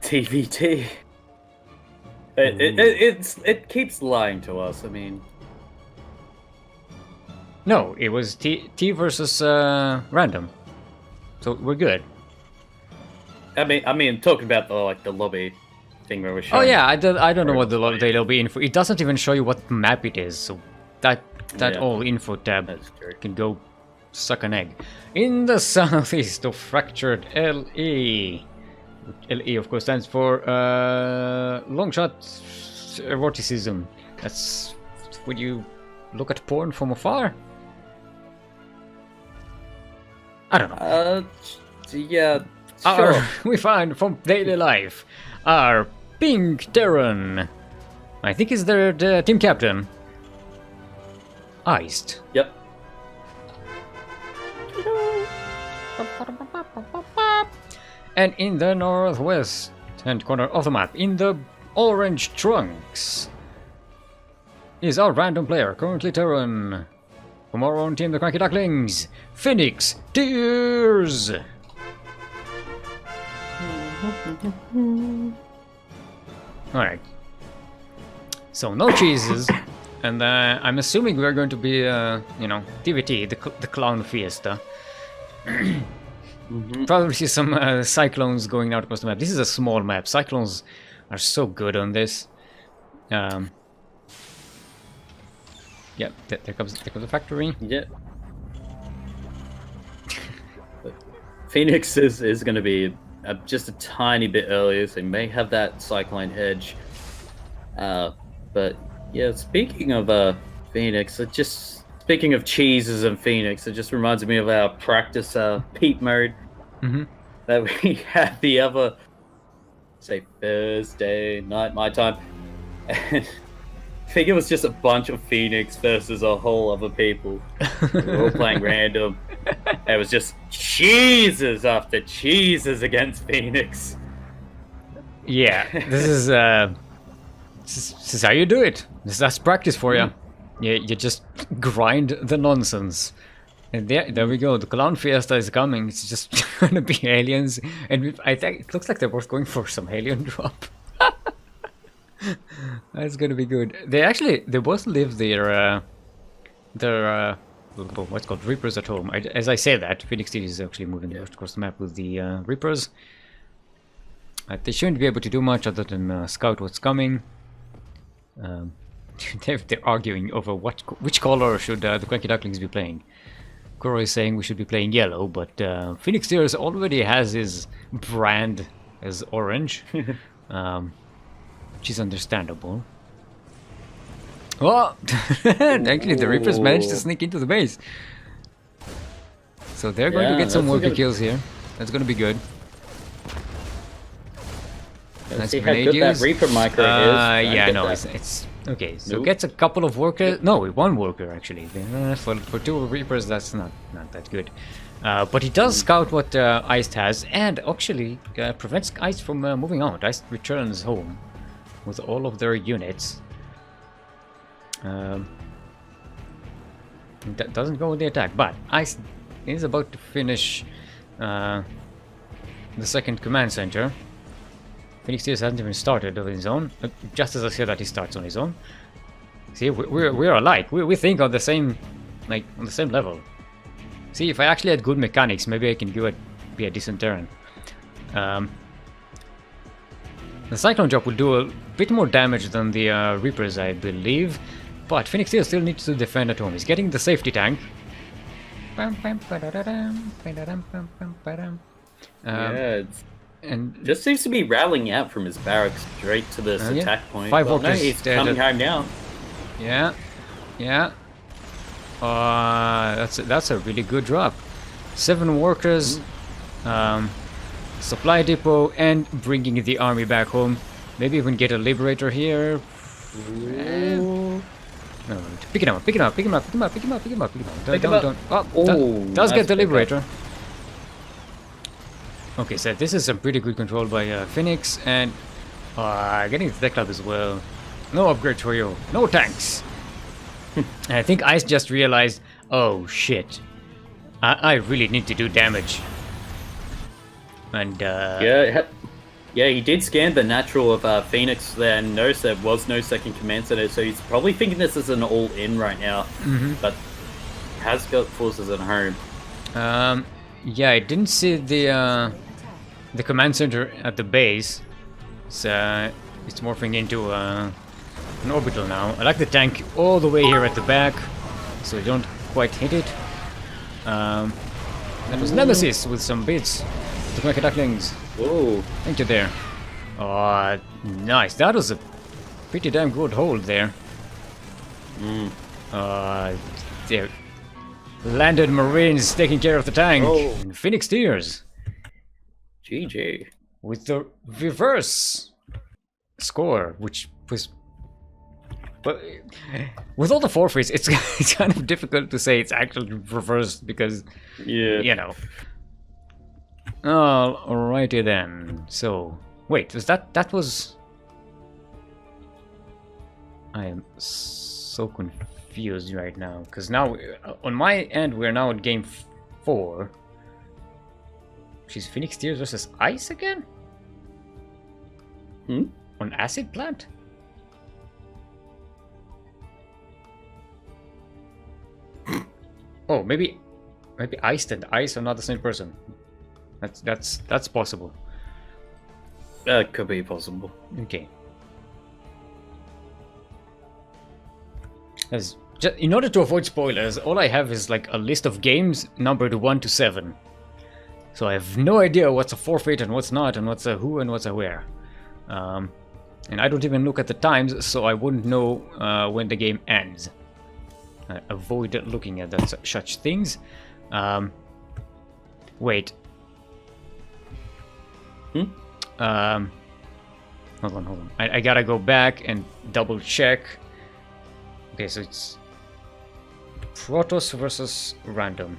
TVT. It keeps lying to us. I mean, no, it was T versus random, so we're good. I mean, talking about the lobby thing where we're showing. Oh yeah, I don't know what the lobby info. It doesn't even show you what map it is, so that whole info tab can go suck an egg. In the southeast of Fractured LE. LE of course stands for long shot eroticism. That's when you look at porn from afar. I don't know. Yeah. Sure. We find from daily life our Pink Terran. I think is the team captain. Iced. Yep. And in the northwest hand corner of the map, in the orange trunks, is our random player, currently Terran. From our own team, the CranKy Ducklings, Phoenix Tears. Alright. So no cheeses, and I'm assuming we're going to be, you know, TVT, the Clown Fiesta. Probably see some cyclones going out across the map. This is a small map. Cyclones are so good on this. Yeah, there comes the factory. Yeah. Phoenix is going to be just a tiny bit earlier, so they may have that cyclone hedge. But yeah, speaking of Phoenix, speaking of cheeses and Phoenix, it just reminds me of our practice peep mode that we had the other, say, Thursday night, my time. And I think it was just a bunch of Phoenix versus a whole other people. We were all playing random. It was just cheeses after cheeses against Phoenix. Yeah, this is how you do it. That's practice for you. You just grind the nonsense. And there we go. The Clown Fiesta is coming. It's just gonna be aliens, and I think it looks like they're both going for some alien drop. That's gonna be good. They both live their what's called Reapers at home. As I say that, Phoenix City is actually moving across the map with the Reapers. They shouldn't be able to do much other than scout what's coming. They're arguing over which color should the CranKy Ducklings be playing. Kuro is saying we should be playing yellow, but Phoenix Tears already has his brand as orange, which is understandable. Oh, actually the Reapers managed to sneak into the base. So they're going to get some worker kills here. That's going to be good. Let's see how good that Reaper micro is. Yeah, no, it's okay. So gets a couple of workers. No, one worker actually. For two Reapers, that's not that good. But he does scout what Iced has, and actually prevents Iced from moving out. Iced returns home with all of their units. That doesn't go with the attack, but Iced is about to finish the second command center. Phoenix Tears hasn't even started on his own. Just as I said that he starts on his own. See, we're alike. We think on the same like on the same level. See, if I actually had good mechanics, maybe I can be a decent Terran. The Cyclone Drop will do a bit more damage than the Reapers, I believe, but Phoenix Steel still needs to defend at home. He's getting the safety tank. And just seems to be rattling out from his barracks straight to this attack point. 5 well, no, orcas he's dead. coming home now. Yeah, yeah. That's a really good drop. 7 workers, supply depot, and bringing the army back home. Maybe even get a liberator here. No, pick it up, pick it up, pick him up, pick him up, pick him up, pick him up, pick him up. Don't. Oh, does get the liberator. Okay, so this is some pretty good control by Phoenix, and getting the tech club as well. No upgrade for you, no tanks. And I think Ice just realized, oh shit, I really need to do damage. And yeah, he did scan the natural of Phoenix there and noticed there was no second command center, so he's probably thinking this is an all-in right now, but has got forces at home. Yeah, I didn't see the command center at the base, so it's morphing into an orbital now. I like the tank all the way here at the back, so I don't quite hit it. That was Nemesis with some bits. The CranKy Ducklings. Whoa. Thank you there. Oh, nice. That was a pretty damn good hold there. There. Landed Marines taking care of the tank. Oh. And Phoenix Tears. GG. With the reverse score, which was... But with all the forfeits, it's kind of difficult to say it's actually reversed because, you know. Alrighty then. So, wait, was that was... I am so confused right now, because now, on my end, we're now at game 4. She's Phoenix Tears versus Ice again? On Acid Plant? Oh, maybe Ice and Ice are not the same person. That's possible. That could be possible. Okay. In order to avoid spoilers, all I have is like a list of games numbered 1 to 7. So I have no idea what's a forfeit and what's not, and what's a who and what's a where. And I don't even look at the times, so I wouldn't know when the game ends. I avoid looking at such things. Wait. Hold on. I gotta go back and double check. Okay, so it's Protoss versus Random.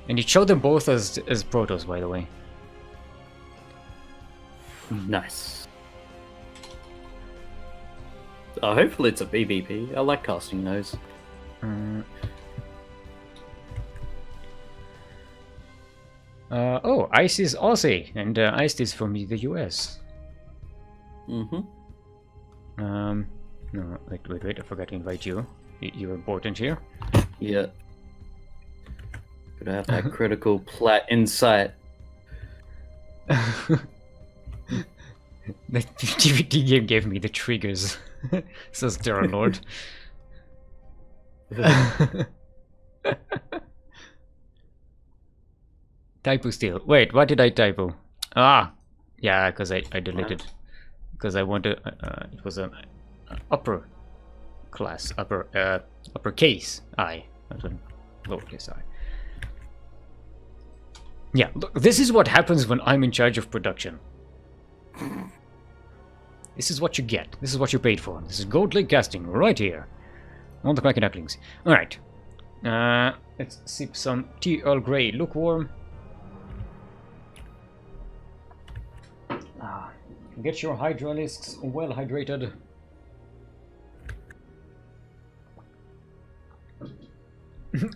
And you showed them both as Protoss, by the way. Nice. Hopefully it's a PvP. I like casting those. Oh, Ice is Aussie, and Ice is from the US. No, wait, I forgot to invite you. You're important here. Yeah. Could have that critical plat insight. The DVD game gave me the triggers, says Terra Lord. Typo still. Wait, what did I typo? Yeah, because I deleted. Because I wanted. It was an upper class, uppercase I, not a lowercase I. Yeah, look, this is what happens when I'm in charge of production. This is what you get. This is what you paid for. This is Gold Lake casting right here on the CranKy Ducklings. All right, let's sip some tea Earl Grey lukewarm. Get your hydralisks well hydrated.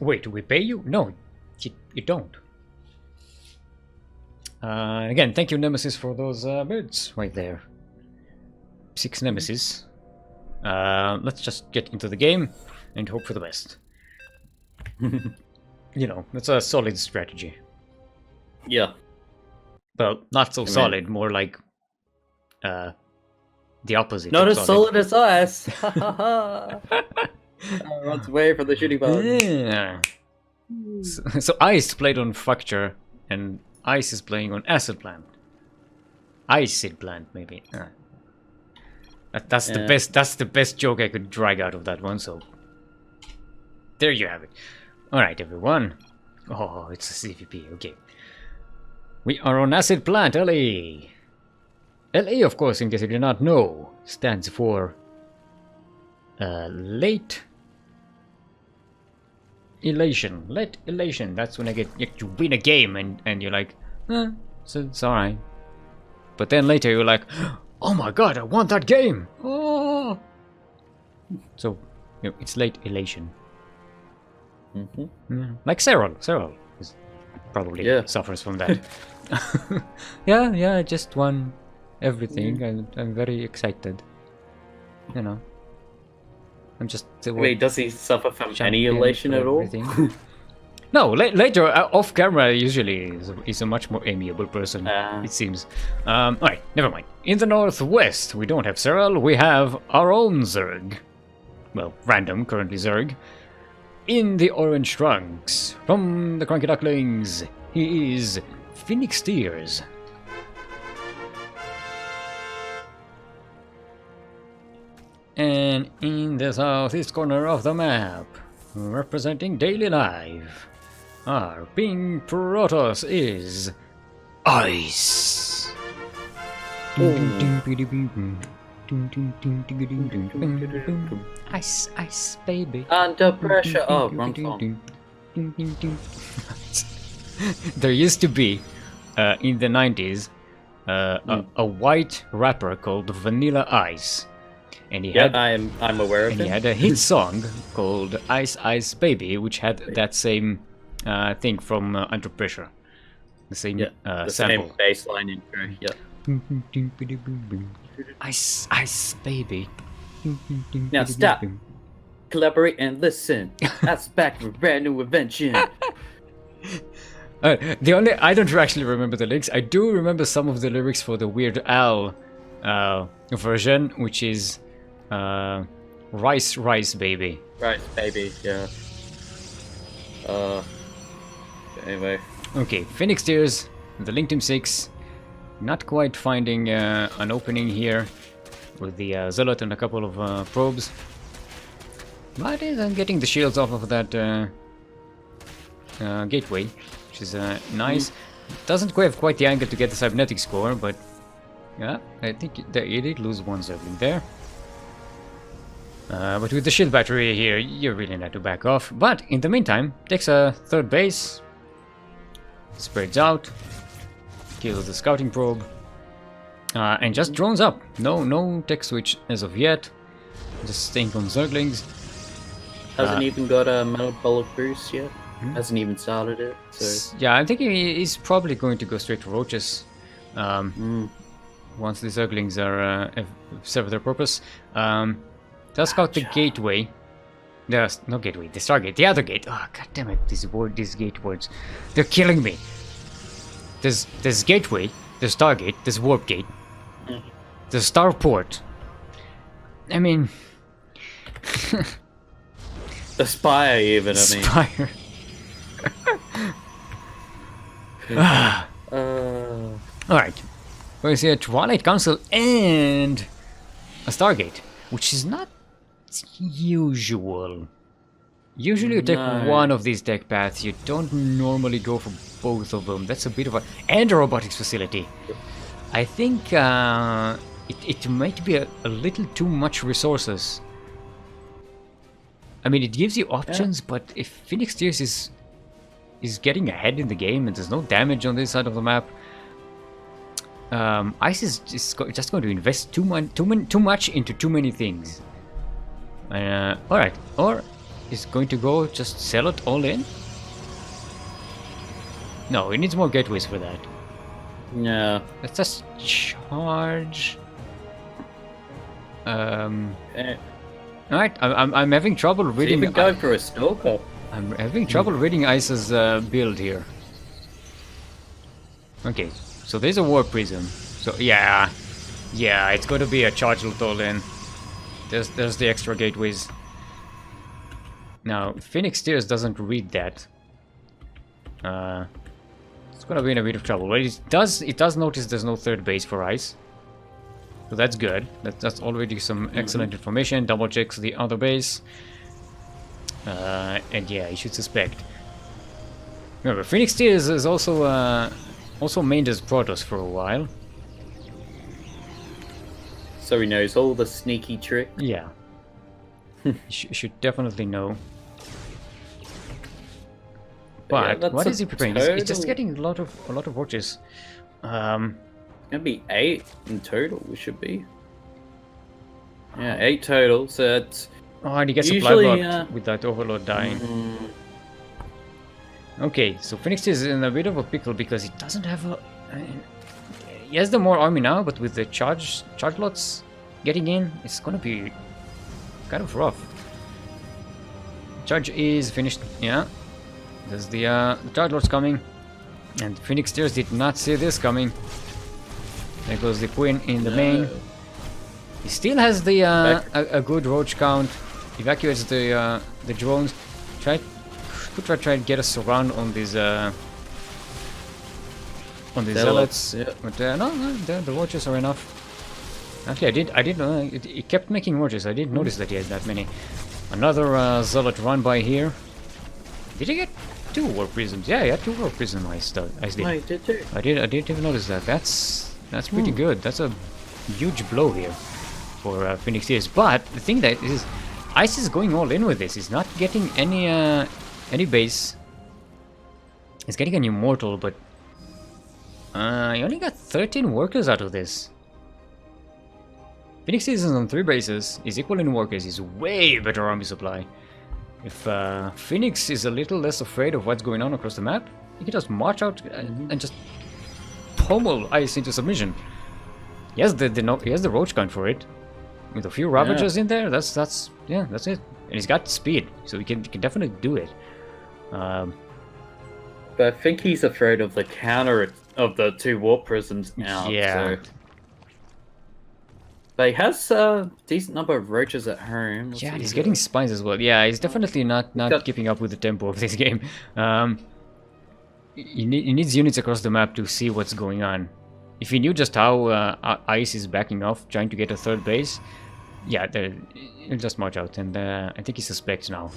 Wait, do we pay you? No, you don't. Again, thank you, Nemesis, for those bids right there. 6 Nemesis. Let's just get into the game and hope for the best. You know, it's a solid strategy. Yeah. Well, not so solid, more like the opposite. Not of as solid as ice. Runs away from the shooting ball. Yeah. So Ice played on Fracture, and Ice is playing on Acid Plant. Acid Plant, maybe. That's the best. That's the best joke I could drag out of that one. So there you have it. All right, everyone. Oh, it's a CVP. Okay. We are on Acid Plant, LA. LA, of course, in case you did not know, stands for late elation. Late elation. That's when you win a game and you're like, so it's alright. But then later you're like, oh my god, I won that game. Oh. So, you know, it's late elation. Like Cyril. Cyril is probably suffers from that. Yeah, I just won everything, and I'm very excited. You know, I'm just. Wait, does he suffer from any elation at all? No, later off camera, usually he's a much more amiable person. It seems. All right, never mind. In the northwest, we don't have Cyril. We have our own Zerg. Well, random, currently Zerg. In the orange trunks, from the CranKy Ducklings, he is Phoenix Tears. And in the southeast corner of the map, representing Daily Life, our pink Protoss is Ice. Ice, ice, baby. Under pressure. Oh, wrong song. There used to be, in the 90s, a white rapper called Vanilla Ice. And he had, I'm aware of it. And he had a hit song called Ice Ice Baby, which had that same thing from Under Pressure. The same the sample. same baseline intro, Ice Ice Baby. Now stop. Collaborate and listen. That's back with brand new invention. I don't actually remember the lyrics. I do remember some of the lyrics for the Weird Al version, which is Rice Rice Baby. Rice Baby, yeah. Anyway. Okay, Phoenix Tears, the Link Team 6. Not quite finding an opening here with the Zealot and a couple of probes. But I'm getting the shields off of that gateway, which is nice. Doesn't have quite the angle to get the cybernetic score, but yeah, I think it did lose one Zergling there. But with the shield battery here, you really need to back off. But in the meantime, takes a third base, spreads out, kills the scouting probe, and just drones up. No tech switch as of yet. Just staying on Zerglings. Hasn't even got a metabolic boost yet. Hasn't even started it. So yeah, I'm thinking he's probably going to go straight to Roaches. Once the Zerglings are have served their purpose. Let's scout the gateway. There's no gateway, the Stargate, the other gate. Oh god damn it, these gate words. They're killing me. There's gateway, there's Stargate, there's warp gate, there's starport. I mean the spire even, Spire. Alright. We see a Twilight Council and a Stargate, which is not usual. Usually you take one of these tech paths, you don't normally go for both of them. That's a bit of a... And a robotics facility. I think it might be a little too much resources. I mean, it gives you options, but if Phoenix Tears is getting ahead in the game and there's no damage on this side of the map, Ice is just going to invest too much into too many things. Alright, or is going to go just sell it all in? No, it needs more gateways for that. Yeah. Let's just charge. Alright, I'm having trouble reading. Even go for a stalker. I'm having trouble reading Ice's build here. Okay, so there's a War Prism. So yeah, it's going to be a charge all in. There's the extra gateways. Now Phoenix Tears doesn't read that. It's gonna be in a bit of trouble. But it does notice there's no third base for Ice. So that's good. That's already some excellent information. Double checks the other base. And yeah, you should suspect. Remember, Phoenix Tears is also mained as Protoss for a while. So he knows all the sneaky tricks. Yeah. You should definitely know. But yeah, what is he preparing? He's just getting a lot of watches. Gonna be 8 in total. We should be. Yeah, 8 total. So that's. Oh, and he gets usually, supply blocked with that Overlord dying. Okay, so Phoenix is in a bit of a pickle because he doesn't have a. He has the more army now, but with the charge lots getting in, it's gonna be kind of rough. Charge is finished. Yeah, there's the charge lots coming, and Phoenix Tears did not see this coming. There goes the Queen in the main. He still has the a good roach count. Evacuates the drones. Could try and get a surround on these zealots. Yeah. But no, the roaches are enough. Actually, I did. He kept making roaches. I didn't notice that he had that many. Another zealot run by here. Did he get 2 war prisms? Yeah, he had 2 war prisms. I did. No, he did too. I didn't even notice that. That's pretty good. That's a huge blow here for Phoenix Tears. But the thing that is, Ice is going all in with this. He's not getting any base. He's getting an immortal, but he only got 13 workers out of this. Phoenix Tears is on 3 bases. He's equal in workers. He's way better army supply. If Phoenix is a little less afraid of what's going on across the map, he can just march out and just pummel Ice into submission. He has the roach count for it, with a few Ravagers in there. That's it. And he's got speed, so he can definitely do it. But I think he's afraid of the counter of the 2 warp prisms now. Yeah. So. But he has a decent number of roaches at home. Yeah, he's getting spines as well. Yeah, he's definitely not keeping up with the tempo of this game. He needs units across the map to see what's going on. If he knew just how Ice is backing off, trying to get a 3rd base, yeah, he'll just march out. And I think he suspects now.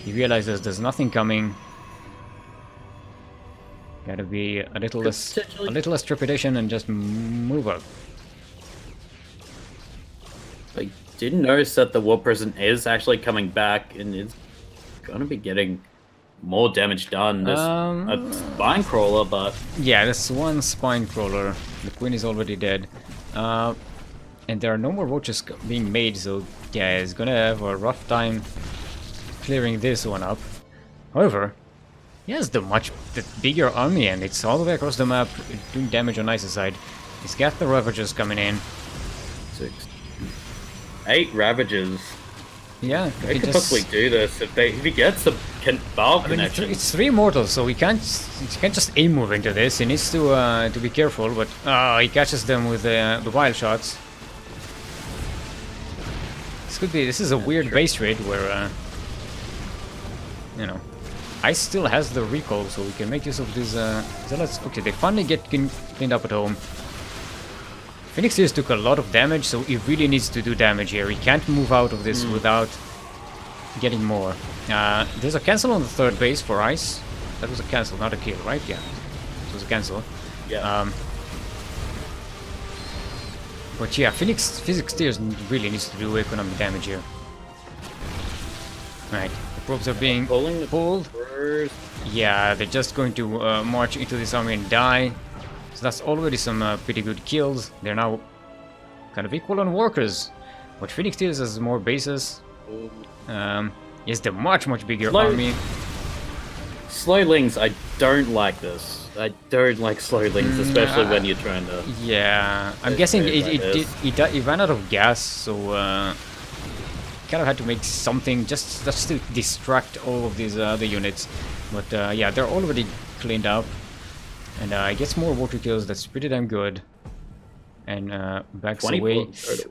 He realizes there's nothing coming. Gotta be a little less trepidation and just move up. I didn't notice that the warp prism is actually coming back and it's gonna be getting more damage done. There's a spine crawler, but yeah, there's 1 spine crawler. The Queen is already dead, and there are no more roaches being made. So yeah, he's gonna have a rough time clearing this one up. However, he has the bigger army, and it's all the way across the map doing damage on Ice's side. He's got the Ravagers coming in. 6, 8 Ravagers. Yeah, they could possibly do this if he gets the valve connection. It's 3 mortals, so he can't just aim move into this. He needs to be careful, but he catches them with the wild shots. This is a weird base raid where you know, Ice still has the recall, so we can make use of these zealots. Okay, they finally get cleaned up at home. Phoenix Tears took a lot of damage, so he really needs to do damage here. He can't move out of this without getting more. There's a cancel on the 3rd base for Ice. That was a cancel, not a kill, right? Yeah, it was a cancel. Yeah. But yeah, Phoenix Tears really needs to do economic damage here. Right, the probes are being pulled. Yeah, they're just going to march into this army and die. So that's already some pretty good kills. They're now kind of equal on workers. But Phoenix Tears has more bases. He has the much bigger army. Slowlings, I don't like this. I don't like slowlings, especially when you're trying to. Yeah, I'm guessing he ran out of gas, so kind of had to make something just to distract all of these other units. But yeah, they're already cleaned up. And he gets more water kills, that's pretty damn good. And backs away.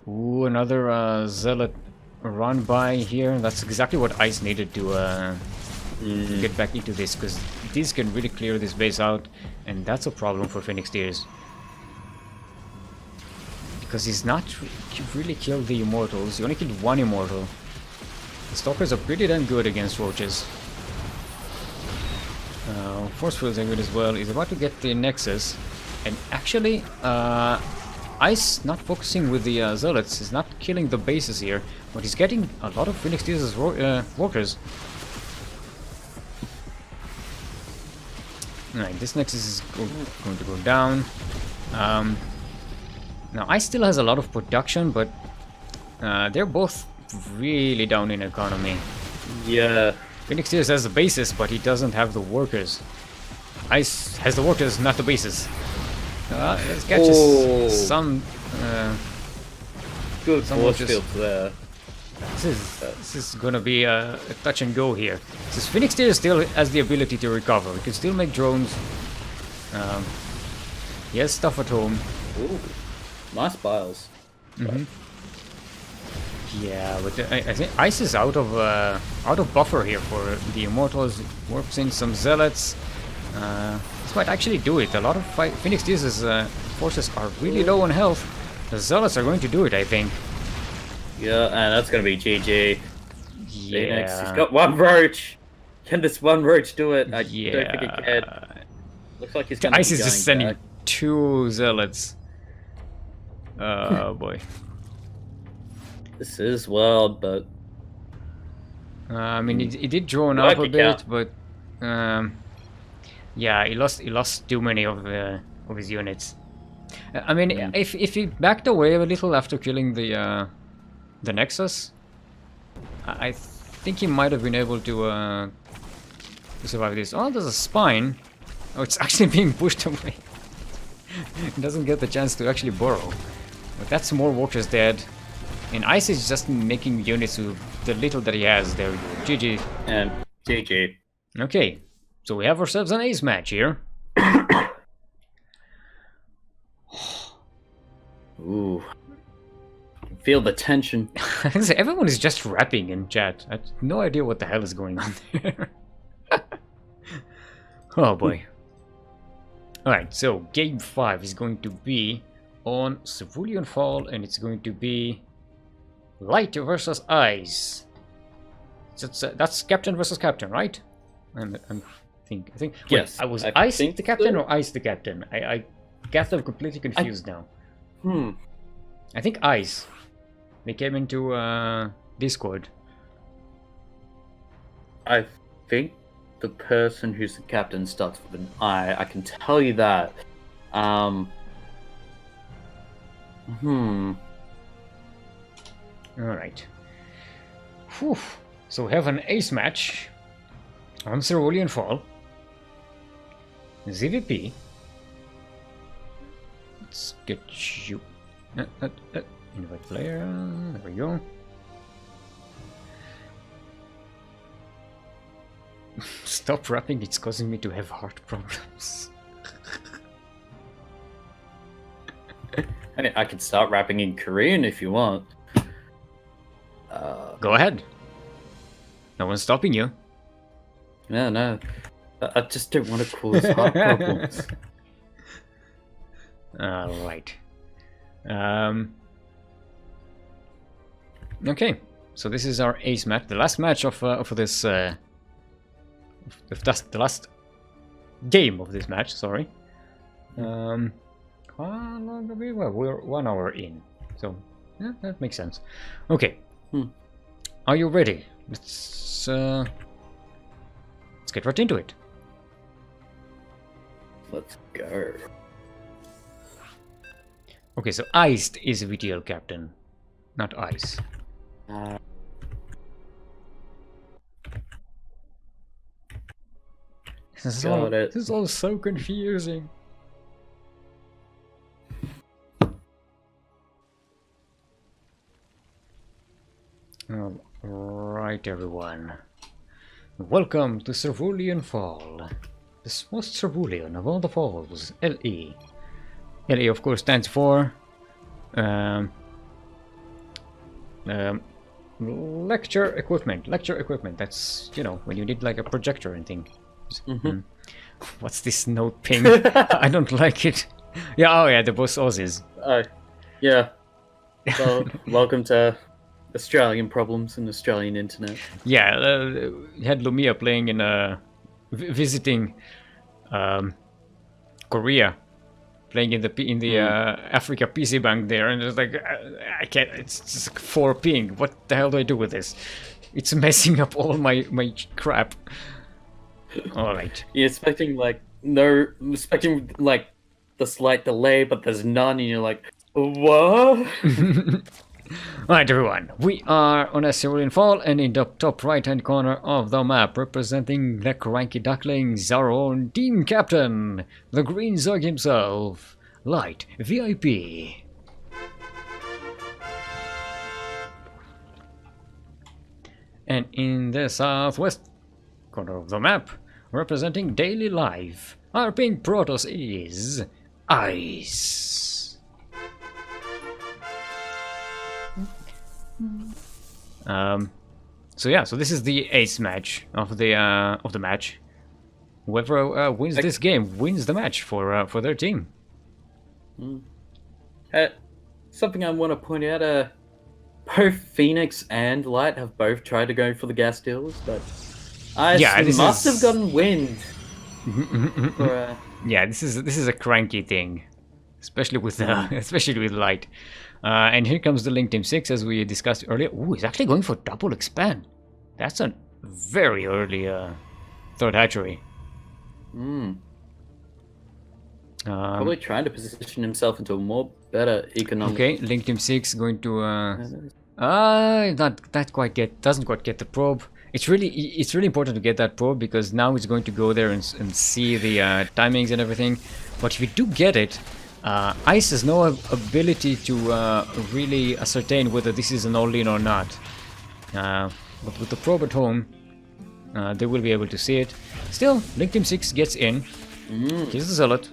Ooh, another Zealot run by here. That's exactly what Ice needed to get back into this, because these can really clear this base out, and that's a problem for Phoenix Tears. Because he's not really killed the Immortals, he only killed one Immortal. The Stalkers are pretty damn good against Roaches. Force Fields are good as well. He's about to get the Nexus, and actually, Ice not focusing with the Zealots is not killing the bases here, but he's getting a lot of Phoenix Tears' walkers. Alright, this Nexus is going to go down. Now, Ice still has a lot of production, but they're both really down in economy. Yeah. Phoenix Tears has the bases, but he doesn't have the workers. Ice has the workers, not the bases. Let's catch some. Good force field there. This is gonna be a touch and go here. Since Phoenix Tears still has the ability to recover, he can still make drones. He has stuff at home. Ooh, nice biles. Yeah, but I think Ice is out of buffer here for the Immortals. Works in some Zealots. This might actually do it. A lot of Phoenix Tears' forces are really low on health. The Zealots are going to do it, I think. Yeah, and that's gonna be GG. Yeah. He's got one roach. Can this one roach do it? I Yeah. don't think it can. Looks like he's gonna Ice be is going just sending back. 2 Zealots. Oh boy. This is wild, but I mean, he did drone I like up a the bit, count. but yeah, he lost too many of his units. I mean, if he backed away a little after killing the Nexus, I think he might have been able to survive this. Oh, there's a spine. Oh, it's actually being pushed away. He doesn't get the chance to actually burrow. But that's more walkers dead. And Ice is just making units with the little that he has. There we go. GG. and GG. Okay, so we have ourselves an ace match here. Ooh, feel the tension. Everyone is just rapping in chat. I have no idea what the hell is going on there. Oh boy. Alright, so game 5 is going to be on Cerulean Fall, and it's going to be Light versus Ice. That's Captain versus Captain, right? I think. Yes, Wait, was I Ice think the captain so. or Ice the captain? I got them completely confused now. Hmm. I think Ice. They came into Discord. I think the person who's the captain starts with an I. I can tell you that. Alright. Whew. So we have an ace match on Cerulean Fall. ZVP. Let's get you. Invite player. There we go. Stop rapping, it's causing me to have heart problems. I can start rapping in Korean if you want. Go ahead. No one's stopping you. No. I just don't want to cause heart problems. Alright. Okay, so this is our ace match, the last match of this. The last game of this match. Sorry. How long have we? Well, we're 1 hour in, so yeah, that makes sense. Okay. Are you ready? Let's get right into it. Let's go. Okay, so Iced is VTL captain, not Ice. This is all so confusing. Right, everyone. Welcome to Cerulean Fall. The most cerulean of all the falls. LE. LE, of course, stands for lecture equipment. Lecture equipment. That's, you know, when you need like a projector and thing. What's this note ping? I don't like it. Yeah, oh yeah, the boss Aussies. Yeah. Well, welcome to Australian problems and Australian internet. Yeah, you had Lumia playing in visiting Korea, playing in the Africa PC Bank there, and it's like I can't. It's just 4 ping. What the hell do I do with this? It's messing up all my crap. All right. You're expecting like the slight delay, but there's none, and you're like, what? Alright, everyone, we are on a Cerulean Fall, and in the top right hand corner of the map, representing the CranKy Ducklings, our own team captain, the Green Zerg himself, Light VIP. And in the southwest corner of the map, representing Daily Life, our pink Protoss is Ice. So this is the ace match of the match. Whoever wins this game wins the match for their team. Something I want to point out: both Phoenix and Light have both tried to go for the gas deals, but Ice must have gotten wind. Yeah, this is a CranKy thing, especially with Light. And here comes the Link Team 6, as we discussed earlier. Ooh, he's actually going for double expand. That's a very early third hatchery. Probably trying to position himself into a more better economic. Okay, Link Team 6 going to doesn't quite get the probe. It's really important to get that probe, because now it's going to go there and see the timings and everything. But if you do get it, Ice has no ability to really ascertain whether this is an all-in or not. But with the probe at home, they will be able to see it. Still, Link Team 6 gets in, kills the Zealot,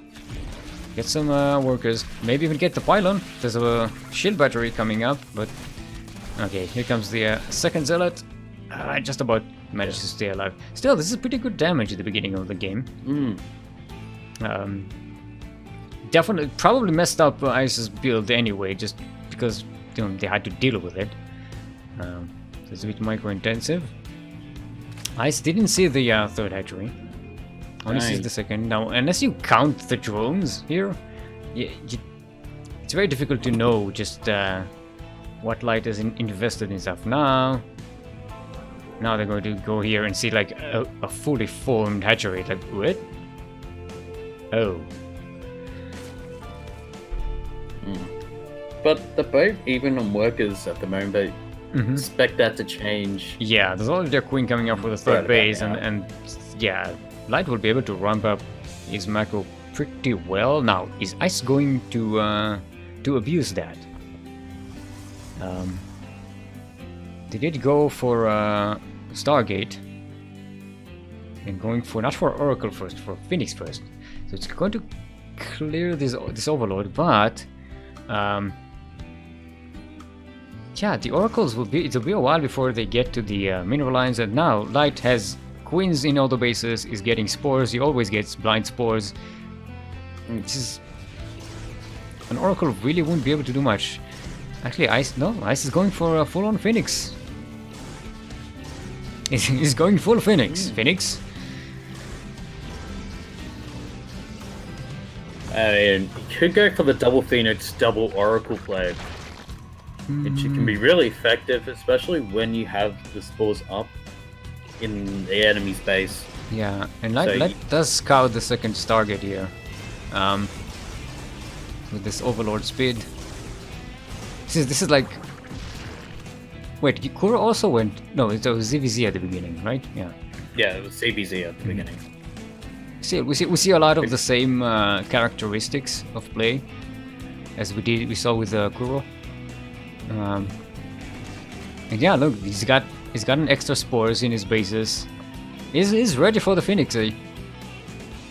gets some workers, maybe even get the pylon. There's a shield battery coming up, but... Okay, here comes the second Zealot. Just about managed to stay alive. Still, this is pretty good damage at the beginning of the game. Definitely, probably messed up Ice's build anyway, just because they had to deal with it. So it's a bit micro-intensive. Ice didn't see the third hatchery. Only sees the second. Now, unless you count the drones here, it's very difficult to know just what Light is invested in stuff. Now they're going to go here and see like a fully formed hatchery. Like, what? Oh. But they're both even on workers at the moment. Expect that to change. Yeah, there's already their queen coming up for the third base, and yeah, Light will be able to ramp up his macro pretty well. Now, is Ice going to abuse that? They did go for Stargate, and going for not for Oracle first, for Phoenix first. So it's going to clear this Overlord, but yeah, the Oracles it'll be a while before they get to the mineral lines, and now Light has queens in all the bases, is getting spores. He always gets blind spores. This is an Oracle really wouldn't be able to do much. Actually, Ice is going for a full-on Phoenix. He's going full Phoenix. Phoenix. I mean, you could go for the double Phoenix, double Oracle play. Which can be really effective, especially when you have the spores up in the enemy's base. Yeah, and Light does scout the second Stargate here. With this Overlord speed. This is like... Wait, Kuro also went... No, it was ZVZ at the beginning, right? Yeah. Yeah, it was CBZ at the beginning. See, we see a lot of the same characteristics of play as we saw with Kuro. And yeah, look, he's got He's got an extra spores in his bases. He's ready for the Phoenix, eh?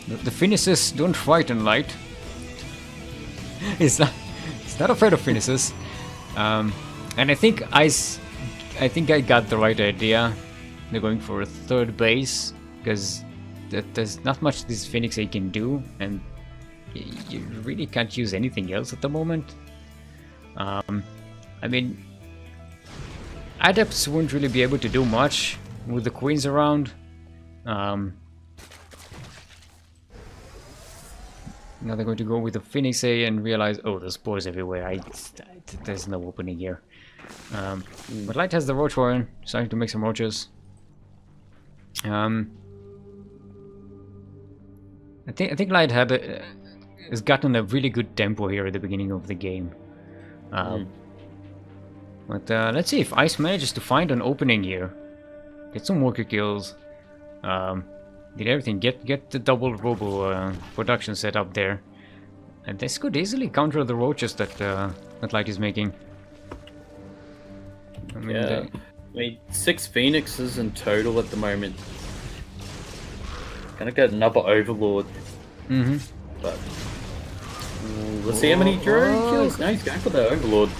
The Phoenixes don't frighten Light. He's not afraid of Phoenixes. And I think I got the right idea. They're going for a third base because there's not much this Phoenix A can do, and you really can't use anything else at the moment. I mean, Adepts won't really be able to do much with the queens around. Now they're going to go with the Phoenix A and realize, oh, there's spores everywhere. There's no opening here. But Light has the Roach Warren, starting to make some roaches. I think Light has gotten a really good tempo here at the beginning of the game. But let's see if Ice manages to find an opening here. Get some worker kills. Did everything. Get the double robo production set up there. And this could easily counter the roaches that Light is making. I mean, yeah. I mean, 6 Phoenixes in total at the moment. Gonna get another Overlord. But let's see how many drone kills. No, he's going for the Overlord.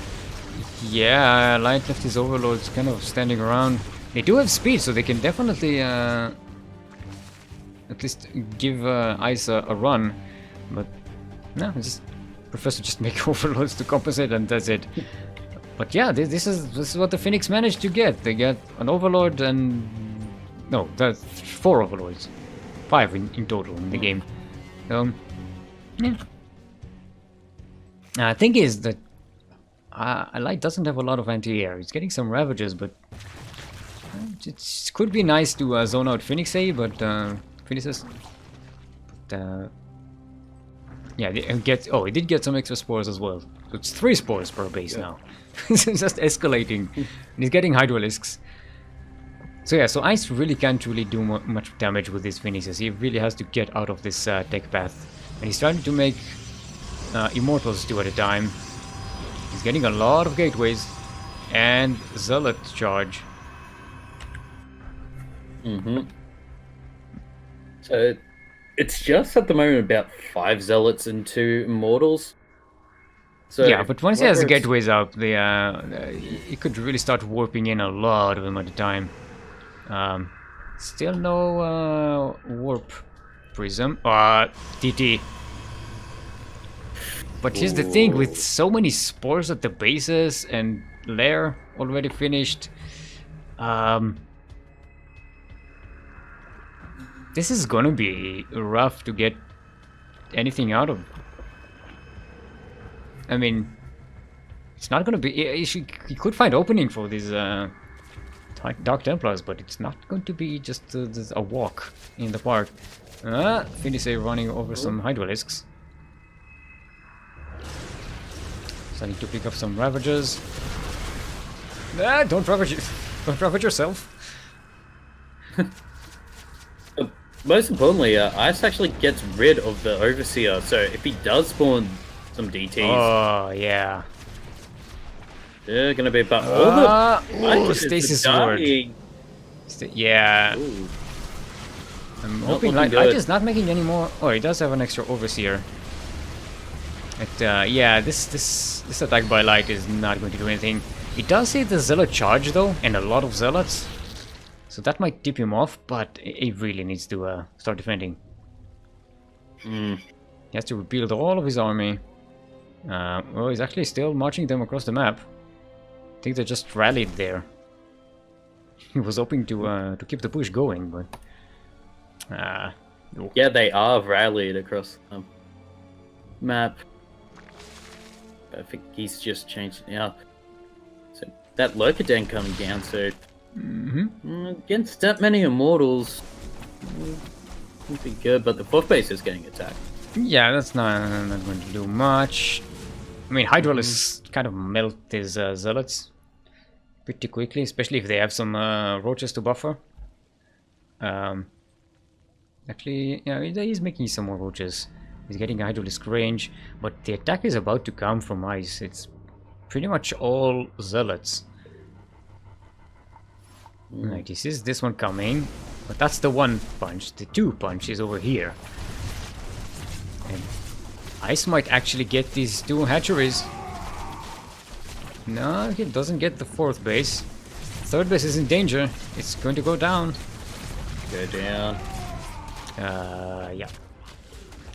Yeah, Light left his Overlords kind of standing around. They do have speed, so they can definitely at least give Ice a run. But no, just prefers to just make Overlords to compensate, and that's it. But yeah, this is what the Phoenix managed to get. They get an Overlord and no, that's 4 Overlords, 5 in total in the game. Yeah. Thing is that Light doesn't have a lot of anti-air. He's getting some Ravages, but it could be nice to zone out Phoenix A, but Phoenixes. But yeah, he did get some extra spores as well. So it's 3 spores per base now. It's just escalating. And he's getting Hydralisks. So yeah, so Ice really can't do much damage with these Phoenixes. He really has to get out of this tech path. And he's trying to make Immortals 2 at a time. He's getting a lot of gateways and Zealot charge. So it's just at the moment about 5 Zealots and 2 Immortals. So yeah, but once he has the gateways up, he could really start warping in a lot of them at a time. Still no warp prism. TT. But here's the thing, with so many spores at the bases and lair already finished, this is gonna be rough to get anything out of. I mean, it's not gonna be. He could find opening for these Dark Templars, but it's not going to be just a walk in the park. Phoenix A running over some Hydralisks. Starting to pick up some Ravagers. Don't ravage yourself. Most importantly, Ice actually gets rid of the Overseer, so if he does spawn some DTs... Oh, yeah. They're gonna be about all the... Stasis Ward. Yeah. Ooh. I'm hoping Light is not making any more... Oh, he does have an extra Overseer. But, yeah, this attack by Light is not going to do anything. He does see the Zealot charge, though, and a lot of Zealots. So that might tip him off, but he really needs to start defending. He has to rebuild all of his army. Well, he's actually still marching them across the map. I think they just rallied there. He was hoping to keep the push going, but... no. Yeah, they are rallied across the map. But I think he's just changed it now. So that Lurkaden coming down, so... Against that many Immortals, would be good, but the 4th base is getting attacked. Yeah, that's not going to do much. I mean, Hydralisks kind of melt his Zealots pretty quickly, especially if they have some roaches to buffer. Actually, yeah, he's making some more roaches. He's getting Hydralisk range, but the attack is about to come from Ice. It's pretty much all Zealots. Right, he sees this one coming, but that's the one punch. The two punch is over here. And Ice might actually get these two hatcheries. No, he doesn't get the fourth base. Third base is in danger. It's going to go down. Go down. Yeah.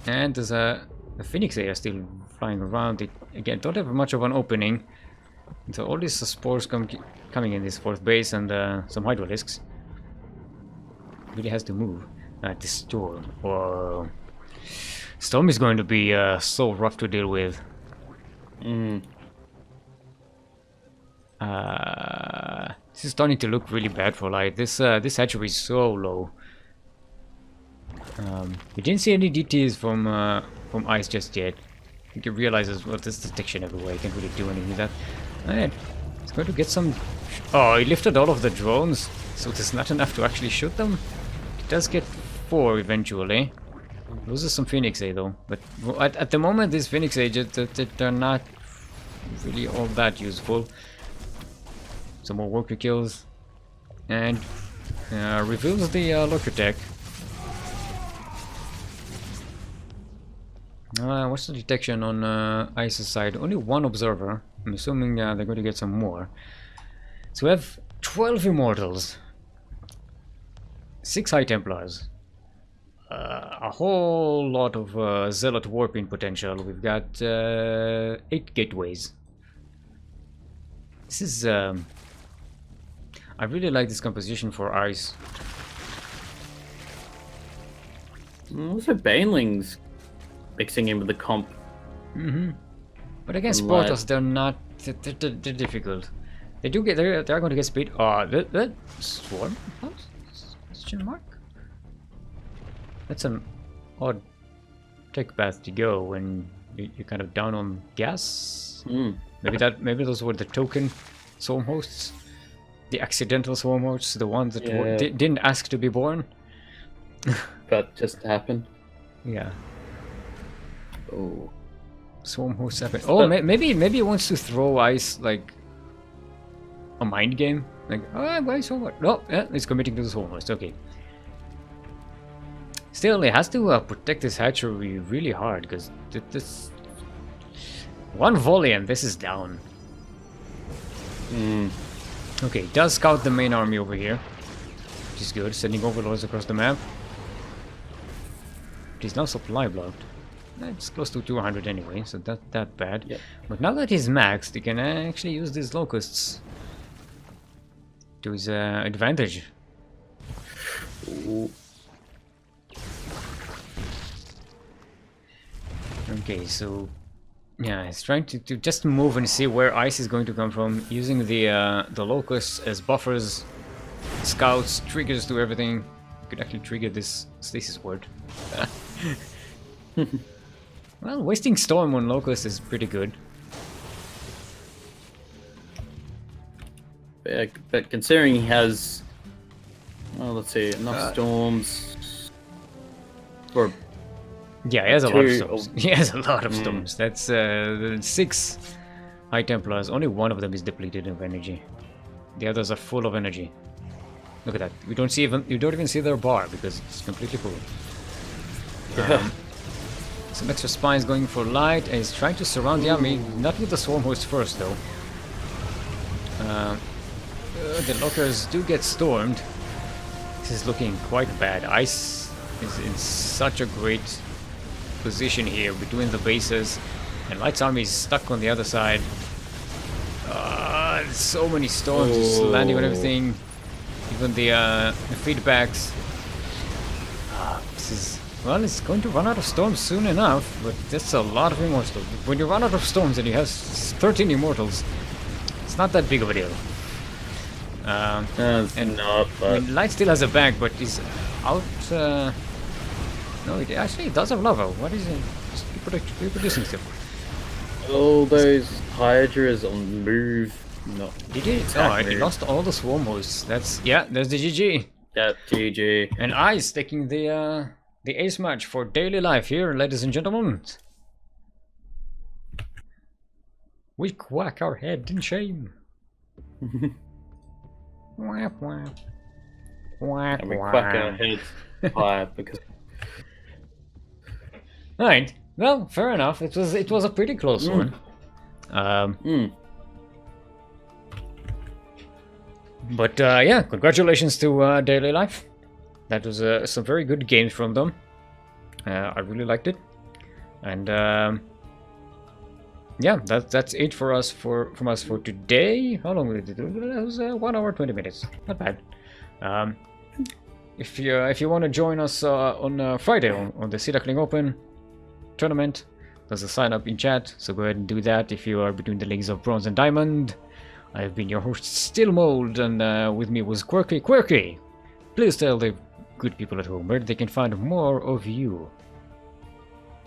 And there's the Phoenix are still flying around. It again don't have much of an opening. So all these spores coming in this fourth base and some hydralisks. Really has to move. This storm. Whoa. Storm is going to be so rough to deal with. This is starting to look really bad for Light. This hatchery is so low. We didn't see any DTs from Ice just yet. I think he realizes, well, there's detection everywhere. He can't really do anything with that. Alright, he's going to get some... Oh, he lifted all of the drones, so there's not enough to actually shoot them. He does get 4 eventually. Loses some Phoenix A though, but at the moment these Phoenix A they're not really all that useful. Some more worker kills, and reveals the lurker tech. What's the detection on Ice's side? Only 1 observer. I'm assuming they're going to get some more. So we have 12 Immortals, 6 High Templars, a whole lot of Zealot warping potential. We've got 8 gateways. This is... I really like this composition for Ice. Also, Banelings mixing in with the comp. But against Protoss, they're not. They're difficult. They do get. They're going to get speed. That swarm house? Question mark. That's an odd tech path to go when you're kind of down on gas. Maybe those were the token swarm hosts. The accidental swarm hosts, the ones that didn't ask to be born. But just happened. Yeah. Oh. Swarm hosts happen. Oh, maybe he wants to throw Ice like a mind game. Like, oh, why so what? No, yeah, he's committing to the swarm host. Okay. Still, he has to protect this hatchery really hard because this one volley and this is down. Okay, does scout the main army over here, which is good, sending overlords across the map. He's now supply blocked. It's close to 200 anyway, so not that bad. Yep. But now that he's maxed, he can actually use these locusts to his advantage. Ooh. Okay, so yeah, he's trying to just move and see where Ice is going to come from, using the locusts as buffers, scouts, triggers to everything. Could actually trigger this stasis ward. Well, wasting storm on locust is pretty good. But considering he has, well, let's see, enough storms for. Yeah, he has a lot of storms. He has a lot of storms. That's 6 High Templars. Only one of them is depleted of energy. The others are full of energy. Look at that. You don't even see their bar because it's completely full. Some extra spines going for Light, and he's trying to surround the army. Not with the swarm host first, though. The lockers do get stormed. This is looking quite bad. Ice is in such a great position here between the bases, and Light's army is stuck on the other side. So many storms just landing on everything, even the feedbacks. This is, well, it's going to run out of storms soon enough, but that's a lot of immortals. When you run out of storms and you have 13 immortals, it's not that big of a deal. And not, but... I mean, Light still has a bag, but he's out. No, it actually does have lava. What is it? Just keep producing stuff. All those Hydras on the move. No. Did he? Oh, he lost all the swarm hosts. That's, yeah, there's the GG. Yeah, GG. And Ice taking the ace match for daily life here, ladies and gentlemen. We quack our head in shame. And we crack our heads higher because. Right. Well, fair enough. It was a pretty close one. But yeah, congratulations to Daily Life. That was some very good games from them. I really liked it. And yeah, that's it for us from us for today. How long did it do? That was 1 hour 20 minutes. Not bad. If you want to join us on Friday on the Duckling Open tournament, there's a sign up in chat. So go ahead and do that if you are between the leagues of Bronze and Diamond. I've been your host, Still Mold, and with me was Quirky. Please tell the good people at home where they can find more of you.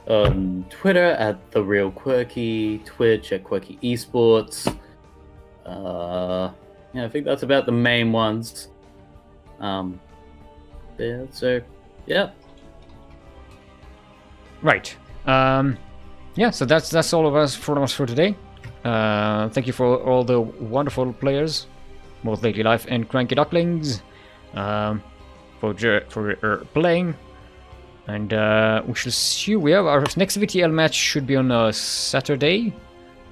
On Twitter at The Real Quirky, Twitch at Quirky Esports. Yeah, I think that's about the main ones. Yeah, so yeah. Right. Yeah, so that's all of us from us for today. Thank you for all the wonderful players, both Lady Life and CranKy Ducklings, for playing. And we shall see. We have our next VTL match should be on Saturday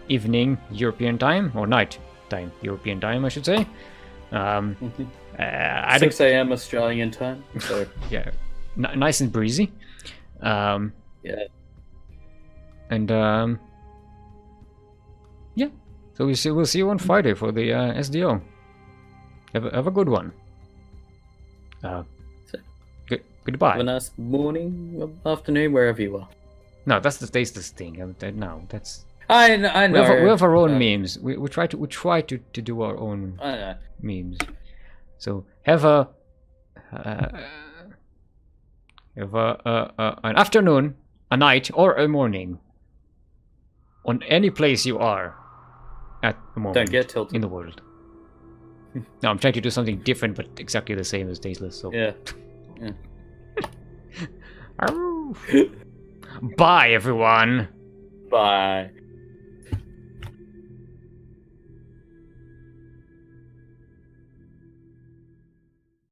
evening European time, or night time European time, I should say. 6 a.m. Australian time. So yeah, nice and breezy. Yeah. And yeah, so we'll see you on Friday for the SDO. Have a good one. Goodbye. Have a nice morning, afternoon, wherever you are. No, that's the tasteless thing. No, that's. I know. We have our own memes. We try to do our own memes. So have an afternoon, a night, or a morning on any place you are at the moment. Don't get tilted in the world. No, I'm trying to do something different, but exactly the same as tasteless. So yeah. Bye, everyone. Bye.